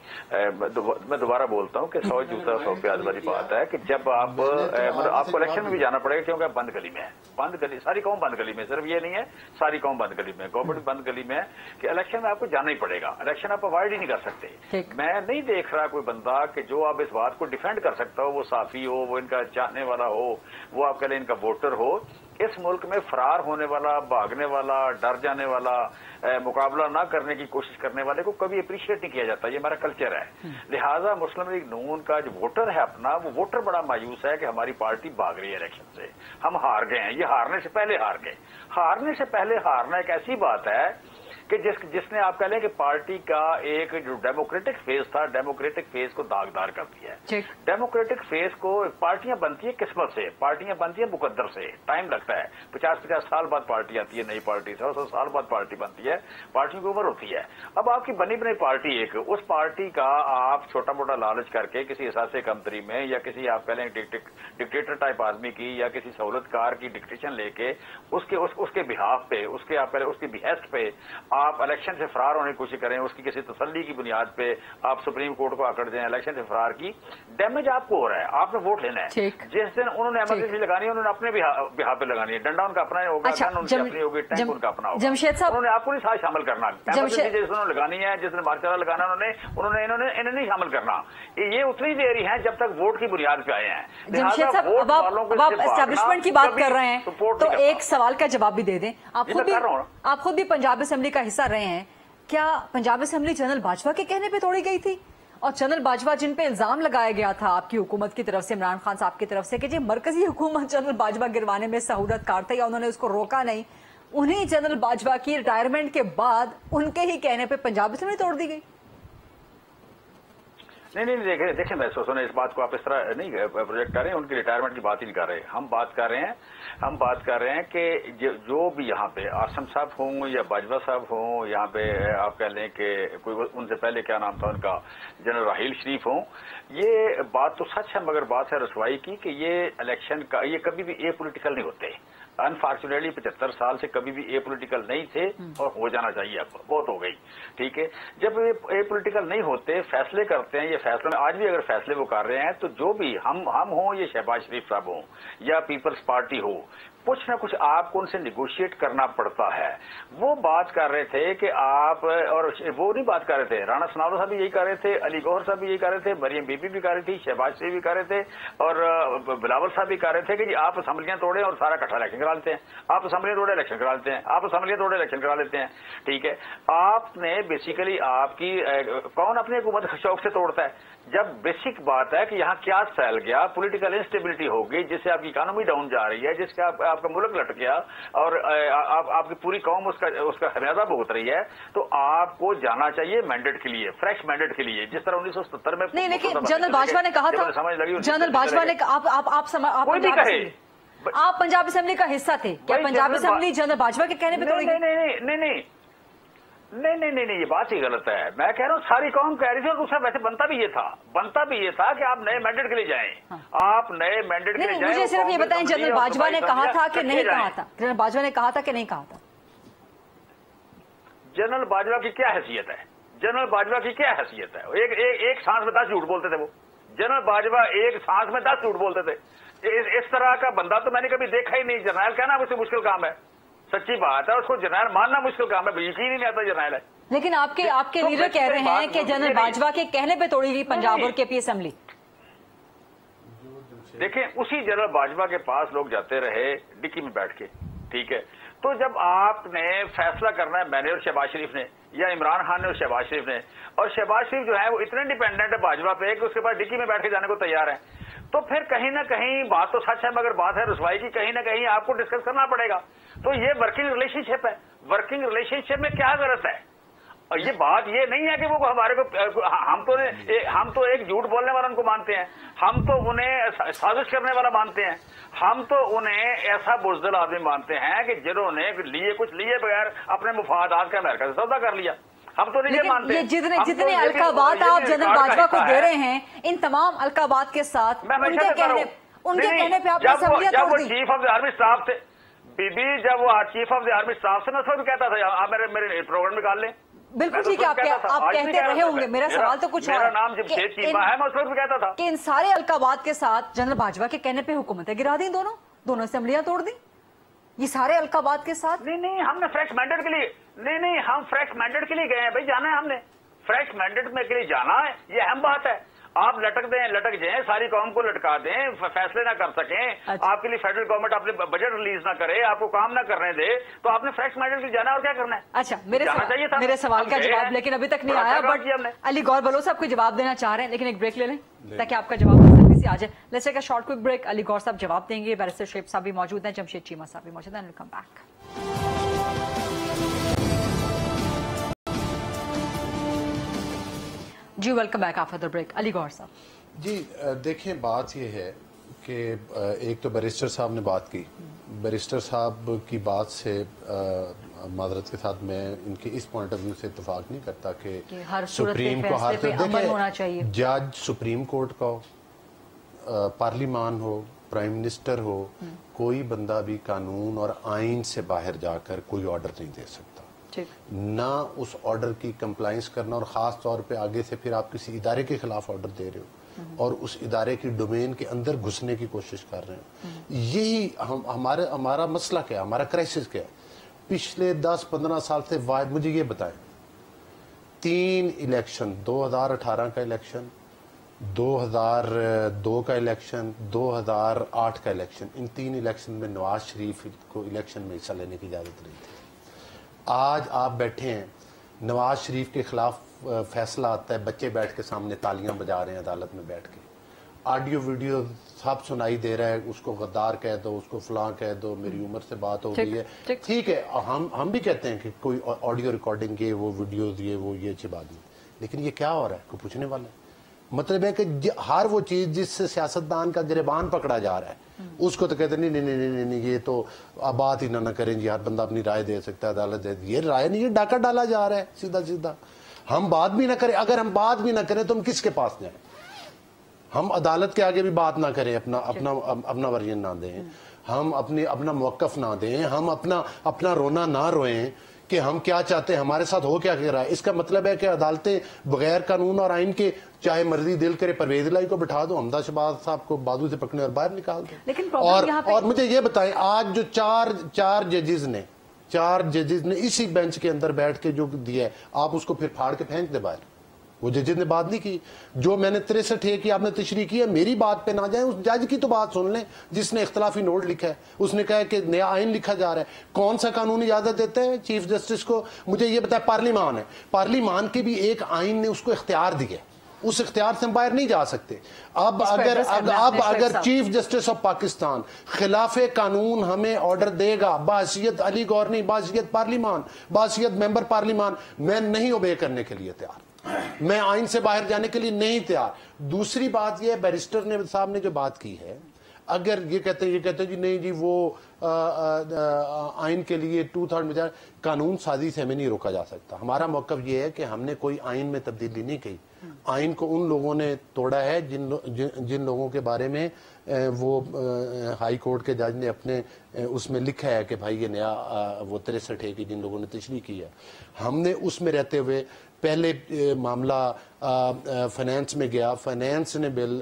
F: میں دوبارہ بولتا ہوں کہ 100 جوتا 100 پیاز والی بات ہے کہ جب آپ مطلب آپ کو الیکشن میں بھی جانا پڑے گا, کیونکہ آپ بند گلی میں ہیں, بند گلی, ساری قوم بند گلی میں, صرف یہ نہیں ہے ساری قوم بند گلی میں, گورنمنٹ بند گلی میں ہے کہ الیکشن میں آپ کو جانا ہی پڑے گا, الیکشن آپ اوائڈ ہی نہیں کر سکتے. میں نہیں دیکھ رہا کوئی بندہ کہ جو آپ اس بات کو ڈیفینڈ کر سکتا ہو, وہ صافی ہو, وہ ان کا چاہنے والا ہو, وہ آپ کہہ لیں ان کا ووٹر ہو. اس ملک میں فرار ہونے والا, بھاگنے والا, ڈر جانے والا, مقابلہ نہ کرنے کی کوشش کرنے والے کو کبھی اپریشیٹ نہیں کیا جاتا, یہ ہمارا کلچر ہے. لہٰذا مسلم لیگ نون کا جو ووٹر ہے اپنا, وہ ووٹر بڑا مایوس ہے کہ ہماری پارٹی بھاگ رہی ہے الیکشن سے, ہم ہار گئے ہیں. یہ ہارنے سے پہلے ہار گئے. ہارنے سے پہلے ہارنا ایک ایسی بات ہے کہ جس نے آپ کہہ لیں کہ پارٹی کا ایک جو ڈیموکریٹک فیز تھا, ڈیموکریٹک فیز کو داغدار کر دیا ہے. ڈیموکریٹک فیز کو, پارٹیاں بنتی ہیں قسمت سے, پارٹیاں بنتی ہیں مقدر سے, ٹائم لگتا ہے, 50 سال بعد پارٹی آتی ہے, نئی پارٹی 100 سال بعد پارٹی بنتی ہے, پارٹیوں کی عمر ہوتی ہے. اب آپ کی بنی بنی پارٹی ایک, اس پارٹی کا آپ چھوٹا موٹا لالچ کر کے کسی اثاثے کمتری میں یا کسی آپ کہہ لیں ڈکٹیٹر ٹائپ آدمی کی یا کسی سہولت کار کی ڈکٹیشن لے کے اس کے بہاف پہ, اس کے آپ کہہ لیں اس کی بحیثیت پہ آپ الیکشن سے فرار ہونے کی کوشش کریں, اس کی کسی تسلی کی بنیاد پہ آپ سپریم کورٹ کو آکڑ دیں, الیکشن سے فرار کی, ڈیمیج آپ کو ہو رہا ہے. آپ نے ووٹ لینا ہے, جس دن انہوں نے ایمرجنسی لگانی ہے انہوں نے اپنے بہا پہ لگانی ہے, ڈنڈا ان کا اپنا ہوگا, گن ان کی اپنی ہوگی, ٹینک ان کا اپنا ہوگا.
E: جمشید صاحب
F: انہوں نے آپ کو نہیں ساتھ شامل کرنا, ایمرجنسی جس دن لگانی ہے, جس دن مارچارا لگانا انہیں نہیں شامل کرنا. یہ اتنی دیر ہی ہے جب تک ووٹ کی بنیاد پہ آئے ہیں.
E: جمشید صاحب اب آپ اسٹیبلشمنٹ کی بات کر رہے ہیں تو ایک سوال کا جواب بھی دے دیں. آپ خود بھی پنجاب اسمبلی کا حصہ رہے ہیں, کیا پنجاب اسمبلی جنرل باجوہ کے کہنے پہ توڑی گئی تھی؟ اور جنرل باجوہ جن پہ الزام لگایا گیا تھا آپ کی حکومت کی طرف سے, عمران خان صاحب کی طرف سے, کہ جی مرکزی حکومت جنرل باجوہ گروانے میں سہولت کار تھا یا انہوں نے اس کو روکا نہیں, انہیں جنرل باجوہ کی ریٹائرمنٹ کے بعد ان کے ہی کہنے پہ پنجاب اسمبلی توڑ دی گئی.
F: نہیں دیکھیں میں سوچنا اس بات کو آپ اس طرح نہیں پروجیکٹ کر رہے ہیں, ان کی ریٹائرمنٹ کی بات ہی نہیں کر رہے. ہم بات کر رہے ہیں کہ جو بھی یہاں پہ آسم صاحب ہوں یا باجوہ صاحب ہوں, یہاں پہ آپ کہہ لیں کہ کوئی ان سے پہلے کیا نام تھا ان کا, جنرل راحیل شریف ہوں, یہ بات تو سچ ہے مگر بات ہے رسوائی کی کہ یہ الیکشن کا, یہ کبھی بھی اے پولیٹیکل نہیں ہوتے. انفارچونیٹلی 75 سال سے کبھی بھی اے پولیٹیکل نہیں تھے اور ہو جانا چاہیے, اب بہت ہو گئی. ٹھیک ہے, جب اے پولیٹیکل نہیں ہوتے, فیصلے کرتے ہیں, یہ فیصلے میں آج بھی اگر فیصلے وہ کر رہے ہیں تو جو بھی ہم ہوں, یہ شہباز شریف صاحب ہوں یا پیپلز پارٹی ہو, कुछ ना कुछ आपको उनसे निगोशिएट करना पड़ता है। वो बात कर रहे थे कि आप, और वो नहीं बात कर रहे थे, राणा सनाउल्लाह साहब भी यही कर रहे थे, अली गौहर साहब भी यही कर रहे थे, मरियम बीबी भी कर रही थी, शहबाज शरीफ भी कर रहे थे, और बिलावल साहब भी कर रहे थे कि जी आप असम्बलियां तोड़े और सारा इकट्ठा इलेक्शन करा लेते हैं, आप असम्बलियां तोड़े इलेक्शन करा लेते हैं, आप असम्बलियां तोड़े इलेक्शन करा लेते हैं। ठीक है, आपने बेसिकली आपकी कौन अपनी हुकूमत शौक से तोड़ता है? जब बेसिक बात है कि यहाँ क्या फैल गया, पॉलिटिकल इंस्टेबिलिटी हो गई, जिससे आपकी इकोनॉमी डाउन जा रही है, जिससे आपका मुल्क लट गया और आपकी पूरी कौम उसका खमियाजा भुगत रही है, तो आपको जाना चाहिए मैंडेट के लिए, फ्रेश मैंडेट के लिए, जिस तरह 1970 में।
E: नहीं, लेकिन जनरल बाजवा ने कहा था, जनरल बाजवा ने आप पंजाब असेंबली का हिस्सा थे क्या? पंजाब असेंबली जनरल बाजवा के कहने पे तोड़ी?
F: नहीं, ये बात ही गलत है। मैं कह रहा हूँ सारी कौम कह रही थी, और दूसरा वैसे बनता भी ये था कि आप नए मैंडेट के लिए जाएं। आप नए मैंडेट के लिए जाएं।
E: मुझे सिर्फ ये बताएं, जनरल बाजवा ने कहा था कि नहीं कहा था? जनरल बाजवा ने कहा था कि नहीं कहा था?
F: जनरल बाजवा की क्या हैसियत है? जनरल बाजवा की क्या हैसियत है? एक सांस में 10 झूठ बोलते थे वो। जनरल बाजवा एक सांस में 10 झूठ बोलते थे। इस तरह का बंदा तो मैंने कभी देखा ही नहीं। जर्नैल कहना मुझसे मुश्किल काम है, सच्ची बात है। उसको जर्नैल मानना मुश्किल काम है, यकीन ही नहीं आता जर्नैल है।
E: लेकिन आपके लीडर कह रहे हैं कि जनरल बाजवा के कहने पे तोड़ी गई पंजाब और केपी असेंबली।
F: देखें, उसी जनरल बाजवा के पास लोग जाते रहे डिक्की में बैठ के, ठीक है। तो जब आपने फैसला करना है, मैंने और शहबाज शरीफ ने, या इमरान खान ने और शहबाज शरीफ ने, और शहबाज शरीफ जो है वो इतने डिपेंडेंट है बाजवा पे कि उसके पास डिक्की में बैठ के जाने को तैयार है, तो फिर कहीं ना कहीं बात तो सच है, मगर बात है रुसवाई की। कहीं ना कहीं आपको डिस्कस करना पड़ेगा। तो ये वर्किंग रिलेशनशिप है। वर्किंग रिलेशनशिप में क्या गलत है? और ये बात ये नहीं है कि वो हमारे को, हम तो एक झूठ बोलने वाला उनको मानते हैं, हम तो उन्हें साजिश करने वाला मानते हैं, हम तो उन्हें ऐसा बुज़दिल आदमी मानते हैं कि जिन्होंने कुछ लिए बगैर अपने मुफादात का अमेरिका से सौदा कर लिया। हम तो नहीं ये मानते।
E: ये जितने अलकाबात आप जनरल बाजवा को दे रहे हैं, इन तमाम अलकाबात के साथ उनके कहने पे आपने असम्बलियां तोड़ दी।
F: Chief of the army staff थे बीबी, जब वो chief of the army staff से मैं उसको भी कहता था आप मेरे प्रोग्राम निकाल लें।
E: बिल्कुल ठीक है, आप कहते रहे होंगे। मेरा सवाल तो कुछ और,
F: मेरा नाम जमशेद चीमा है, मैं उसको भी कहता था
E: कि इन सारे अलकाबात के साथ जनरल बाजवा के कहने पे हुकूमतें गिरा दी, दोनों असेंबलियां तोड़ दी, ये सारे अलकाबात के साथ।
F: नहीं, हमने फ्रेश मैंडेट के लिए नहीं, हम फ्रेश मैंडेट के लिए गए हैं भाई, जाना है हमने फ्रेश मैंडेट में के लिए जाना है, ये अहम बात है। आप लटक जाएं, सारी कौम को लटका दें, फैसले ना कर सकें। अच्छा। आपके लिए फेडरल गवर्नमेंट अपने बजट रिलीज ना करे, आपको काम ना करने दे, तो आपने फ्रेश मैंडेट के लिए जाना, और क्या करना है?
E: अच्छा, मेरे सवाल का जवाब लेकिन अभी तक नहीं आया, बट अली गौर बलोच साहब को जवाब देना चाह रहे हैं, लेकिन एक ब्रेक ले लें ताकि आपका जवाब जल्दी से आ जाए। Let's take a short quick break. Ali गौर साहब जवाब देंगे, बैरिस्टर शेख साहब भी मौजूद हैं, जमशेद चीमा साहब भी मौजूद हैं। Welcome back. जी welcome back after the break. Ali गौर साहब
C: जी, देखें, बात यह है कि एक तो बैरिस्टर साहब ने बात की, बैरिस्टर साहब की बात से माजरत के साथ मैं इनके इस पॉइंट ऑफ व्यू से इत्तेफाक नहीं करता कि सुप्रीम को हर देखिए, जज सुप्रीम कोर्ट का हो, पार्लिमान हो, प्राइम मिनिस्टर हो, कोई बंदा भी कानून और आइन से बाहर जाकर कोई ऑर्डर नहीं दे सकता, ना उस ऑर्डर की कंप्लाइंस करना, और खास तौर पे आगे से फिर आप किसी इदारे के खिलाफ ऑर्डर दे रहे हो और उस इदारे की डोमेन के अंदर घुसने की कोशिश कर रहे हो। यही हमारा मसला क्या है, हमारा क्राइसिस क्या है? पिछले 10-15 साल से मुझे ये बताएं, 3 इलेक्शन, 2018 का इलेक्शन, 2002 का इलेक्शन, 2008 का इलेक्शन, इन 3 इलेक्शन में नवाज शरीफ को इलेक्शन में हिस्सा लेने की इजाजत नहीं थी। आज आप बैठे हैं, नवाज शरीफ के खिलाफ फैसला आता है, बच्चे बैठ के सामने तालियां बजा रहे हैं अदालत में बैठ के, ऑडियो वीडियो सब सुनाई दे रहा है, उसको गद्दार कह दो, उसको फलां कह दो, मेरी उम्र से बात हो गई है, ठीक है, हम भी कहते हैं कि कोई ऑडियो रिकॉर्डिंग ये वो वीडियो ये अच्छी बात नहीं, लेकिन ये क्या हो रहा है कोई पूछने वाला है? मतलब है कि हर वो चीज जिससे सियासतदान का गिरबान पकड़ा जा रहा है उसको तो कहते नहीं, ये तो अब बात ही ना करें जी, हर बंदा अपनी राय दे सकता है, अदालत दे, ये राय नहीं, ये डाका डाला जा रहा है सीधा। हम बात भी ना करें, अगर हम बात भी ना करें तो हम किसके पास जाएं? हम अदालत के आगे भी बात ना करें, अपना वर्जन ना दें, हम अपना मौकफ ना दें, हम अपना रोना ना रोएं کہ ہم کیا چاہتے ہیں, ہمارے ساتھ ہو کیا کر رہا ہے. اس کا مطلب ہے کہ عدالتیں بغیر قانون اور آئین کے چاہے مرضی دل کرے پرویز الہی کو بٹھا دو, حمزہ شہباز صاحب کو بازو سے پکڑنے اور باہر نکال دو.
E: لیکن
C: اور مجھے یہ بتائیں, آج جو چار ججز نے اسی بینچ کے اندر بیٹھ کے جو دیا ہے, آپ اس کو پھر پھاڑ کے پھینک دے باہر. وہ ججز نے بات نہیں کی. جو میں نے 63 کی آپ نے تشریح کی ہے, میری بات پہ نہ جائیں, اس جج کی تو بات سن لیں جس نے اختلافی نوٹ لکھا ہے. اس نے کہا ہے کہ نیا آئین لکھا جا رہا ہے. کون سا قانون اجازت دیتا ہے چیف جسٹس کو؟ مجھے یہ بتایا پارلیمان ہے. پارلیمان کے بھی ایک آئین نے اس کو اختیار دیا, اس اختیار سے ہم باہر نہیں جا سکتے. اب اگر چیف جسٹس آف پاکستان خلاف قانون ہمیں آرڈر دے گا بحیثیت علی گورنی, بحیثیت پارلیمان, بحیثیت ممبر پارلیمان, میں نہیں اوبے کرنے کے لیے تیار, میں آئین سے باہر جانے کے لیے نہیں تیار. دوسری بات یہ بیرسٹر صاحب نے جو بات کی ہے, اگر یہ کہتے جی نہیں جی وہ آئین کے لیے 2/3 میں جائے, قانون سازی سے ہمیں نہیں روکا جا سکتا. ہمارا موقف یہ ہے کہ ہم نے کوئی آئین میں تبدیلی نہیں کی. آئین کو ان لوگوں نے توڑا ہے جن لوگوں کے بارے میں وہ ہائی کورٹ کے جج نے اپنے اس میں لکھا ہے کہ بھائی یہ نیا وہ 63 ہے کہ جن لوگوں نے تشریح کی ہے. ہم نے اس میں رہتے ہوئے پہلے معاملہ فائنانس میں گیا, فائنانس نے بل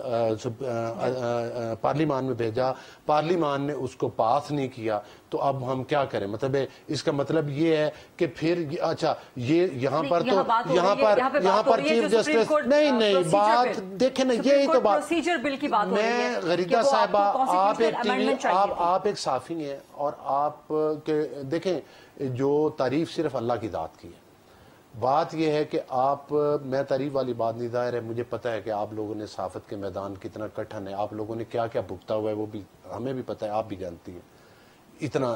C: پارلیمان میں بھیجا, پارلیمان نے اس کو پاس نہیں کیا. تو اب ہم کیا کریں؟ مطلب اس کا مطلب یہ ہے کہ پھر اچھا یہ یہاں پر چیف جسٹس نہیں بات دیکھیں نا, یہی تو بات. میں غریدہ صاحبہ آپ ایک صحافی ہیں اور آپ کے دیکھیں جو تعریف صرف اللہ کی ذات کی ہے. بات یہ ہے کہ میں تعریف والی بات نہیں, ظاہر ہے مجھے پتا ہے کہ آپ لوگوں نے صحافت کے میدان کتنا کٹھن ہے, آپ لوگوں نے کیا کیا بھگتا ہوا ہے وہ بھی ہمیں بھی پتا ہے, آپ بھی جانتی ہیں. اتنا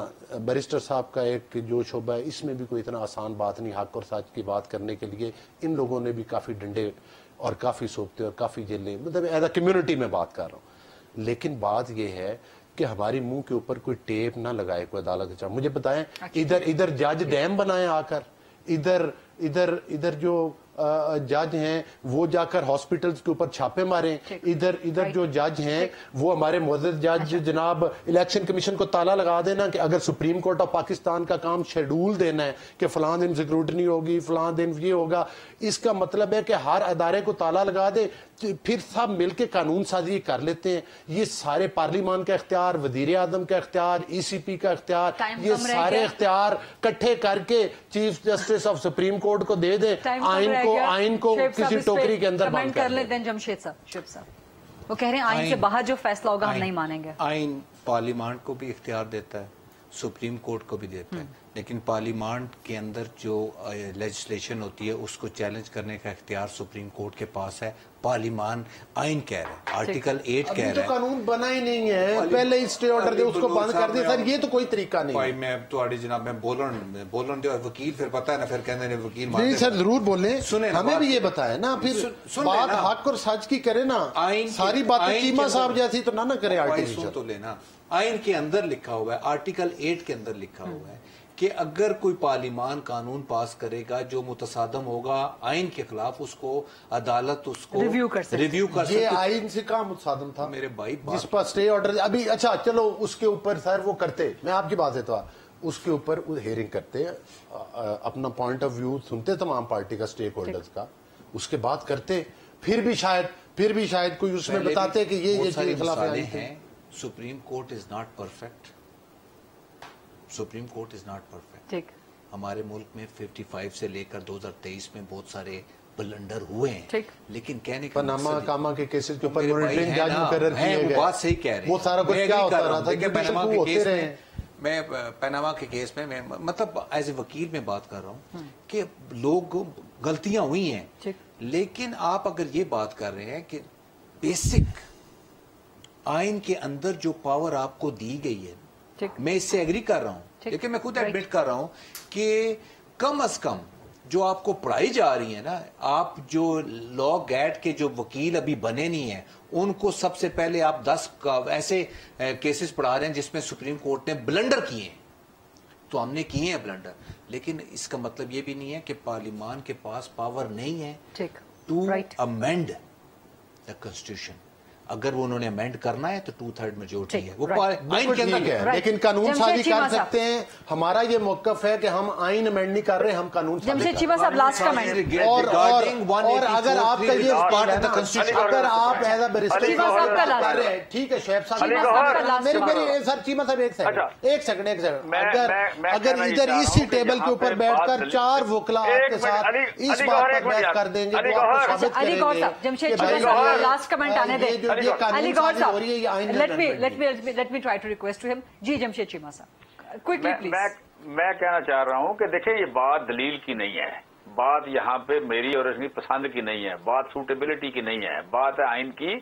C: بیرسٹر صاحب کا ایک جو شعبہ ہے اس میں بھی کوئی اتنا آسان بات نہیں. حق اور سچ کی بات کرنے کے لیے ان لوگوں نے بھی کافی ڈنڈے اور کافی سوکھتے اور کافی جیلیں, مطلب ایز اے کمیونٹی میں بات کر رہا ہوں. لیکن بات یہ ہے کہ ہماری منہ کے اوپر کوئی ٹیپ نہ لگائے کوئی عدالت. مجھے بتائیں ادھر جج ڈیم بنائے آ کر, ادھر جو جج ہیں وہ جا کر ہاسپٹلز کے اوپر چھاپے ماریں, ادھر جو جج ہیں وہ ہمارے معزز جج جناب الیکشن کمیشن کو تالا لگا دینا کہ اگر سپریم کورٹ آف پاکستان کا کام شیڈول دینا ہے کہ فلاں دن سیکورٹی ہوگی, فلاں دن یہ ہوگا, اس کا مطلب ہے کہ ہر ادارے کو تالا لگا دے, پھر سب مل کے قانون سازی کر لیتے ہیں. یہ سارے پارلیمان کا اختیار, وزیر اعظم کا اختیار, ای سی پی کا اختیار, یہ سارے اختیار کٹھے کر کے chief justice of supreme court کو دے دیں, آئین کو کسی ٹوکری کے اندر بند کر لیں.
E: جمشید صاحب وہ کہہ رہے ہیں آئین سے باہر جو فیصلہ ہوگا ہم نہیں مانیں گے.
B: آئین پارلیمان کو بھی اختیار دیتا ہے, سپریم کورٹ کو بھی دیتا ہے, لیکن پارلیمان کے اندر جو لیجسلیشن ہوتی ہے اس کو چیلنج کرنے کا اختیار سپریم کورٹ کے پاس ہے. پارلیمان آئین کہہ رہا ہے, آرٹیکل 8 کہہ رہا ہے.
C: قانون بنا ہی نہیں ہے, پہلے ہی اسٹے آرڈر دے اس کو بند کر دے. سر یہ تو کوئی طریقہ نہیں ہے.
B: میں تھوڑی جناب میں بولن دے اور وکیل پھر پتا ہے نا, پھر کہنے نے وکیل
C: نہیں سر ضرور بولیں, ہمیں بھی یہ بتائے نا, پھر بات حق اور سچ کی کرے نا, ساری باتیں چیمہ صاحب جیسی تو نہ کرے.
B: آرٹیکل تو لینا آئین کے اندر لکھا ہوا ہے, آرٹیکل 8 کے اندر لکھا ہوا ہے کہ اگر کوئی پارلیمان قانون پاس کرے گا جو متصادم ہوگا آئین کے خلاف, اس کو عدالت اس کو ریویو کر سکتی.
C: یہ آئین سے کہاں متصادم تھا
B: میرے بھائی,
C: جس پر اسٹے آرڈر ابھی اچھا چلو اس کے اوپر سر وہ کرتے, میں آپ کی بات دیتا ہوں, اس کے اوپر ہیئرنگ کرتے, اپنا پوائنٹ آف ویو سنتے تمام پارٹی کا اسٹیک ہولڈرز کا, اس کے بعد کرتے, پھر بھی شاید کوئی اس میں بتاتے کہ یہ خلاف
B: ہیں. Supreme court is not perfect, supreme court is not perfect. ہمارے ملک میں 55 سے لے کر 2023 میں بہت سارے بلنڈر ہوئے ہیں, لیکن کہنے کا
C: پاناما کاما کے کیسز کے اوپر مانیٹرنگ جج مقرر کیے گئے,
B: وہ بات صحیح کہہ رہے ہیں,
C: وہ سارا کچھ کیا ہوتا رہا تھا.
B: میں پاناما کے کیس میں مطلب ایز اے وکیل میں بات کر رہا ہوں کہ لوگ غلطیاں ہوئی ہیں, لیکن آپ اگر یہ بات کر رہے ہیں کہ بیسک آئین کے اندر جو پاور آپ کو دی گئی ہے, میں اس سے ایگری کر رہا ہوں, لیکن میں خود ایڈمٹ کر رہا ہوں کہ کم از کم جو آپ کو پڑھائی جا رہی ہے نا, آپ جو لا گیٹ کے جو وکیل ابھی بنے نہیں ہیں ان کو سب سے پہلے آپ 10 ایسے کیسز پڑھا رہے ہیں جس میں سپریم کورٹ نے بلنڈر کیے ہیں, تو ہم نے کیے ہیں بلنڈر, لیکن اس کا مطلب یہ بھی نہیں ہے کہ پارلیمان کے پاس پاور نہیں ہے ٹو امینڈ دا کانسٹیٹیوشن. अगर वो उन्होंने अमेंड करना है तो 2/3 मेजोरिटी है, वो
E: right.
B: आइन के अंदर
C: ठीक है,
B: है।
C: लेकिन कानून
E: जमशेद
C: साजी
E: चीमा
C: कर
E: साहब।
C: सकते हैं। हमारा ये मौकफ है कि हम आइन अमेंड नहीं कर रहे, हम कानून साजी
E: जमशेद
C: कर
E: चीमा साहब लास्ट कमेंट।
C: और अगर आपका ये स्पॉट है ना, अगर आप एज अ बैरिस्टर
E: चीमा साहब का लास्ट
C: कर रहे हैं, ठीक है शेफ साहब,
E: चीमा साहब का लास्ट
C: मेरी सर चीमा साहब एक सेकंड अगर इधर इसी टेबल के ऊपर बैठकर 4 वकला आपके साथ इस बात पर बहस कर देंगे तो आपको साबित
E: अली गौहर साहब, जमशेद चीमा साहब लास्ट कमेंट आने दें। अली गौहर साहब, let me try to request to him. जी जमशेद चीमा साहब, क्विकली प्लीज।
F: मैं कहना चाह रहा हूं कि देखिए ये बात दलील की नहीं है, बात यहाँ पे मेरी और इसकी पसंद की नहीं है, बात सूटेबिलिटी की नहीं है, बात है आइन की।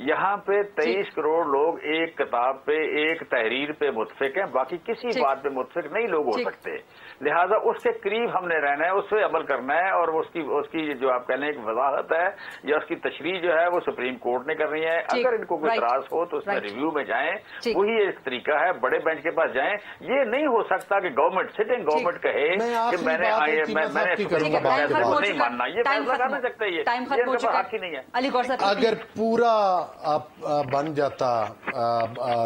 F: यहाँ पे 23 करोड़ लोग एक किताब पे, एक तहरीर पे मुतफिक हैं, बाकी किसी बात पे मुतफिक नहीं लोग हो सकते। लिहाजा उसके करीब हमने रहना है, उस पर अमल करना है, और उसकी जो आप कह रहे हैं एक वजाहत है या उसकी तशरीह जो है वो सुप्रीम कोर्ट ने करनी है। अगर इनको कोई इतराज हो तो उसमें रिव्यू में जाएं, वही एक तरीका है, बड़े बेंच के पास जाएं। ये नहीं हो सकता कि गवर्नमेंट सिटिंग गवर्नमेंट कहे कि मैंने नहीं मानना, ये फैसला कर नहीं सकते, ये हक ही नहीं है।
E: अली गौहर साहब,
C: अगर पूरा बन जाता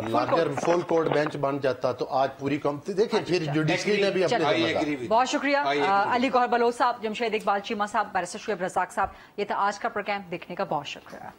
C: लागर फुल कोर्ट बेंच बन जाता तो आज पूरी कंपनी देखिए, फिर जुडिशरी ने भी अपने
E: बहुत शुक्रिया अली गौहर बलोच साहब, जमशेद इकबाल चीमा साहब, बैरिस्टर शुएब रज़ाक साहब। ये था आज का प्रोग्राम, देखने का बहुत शुक्रिया।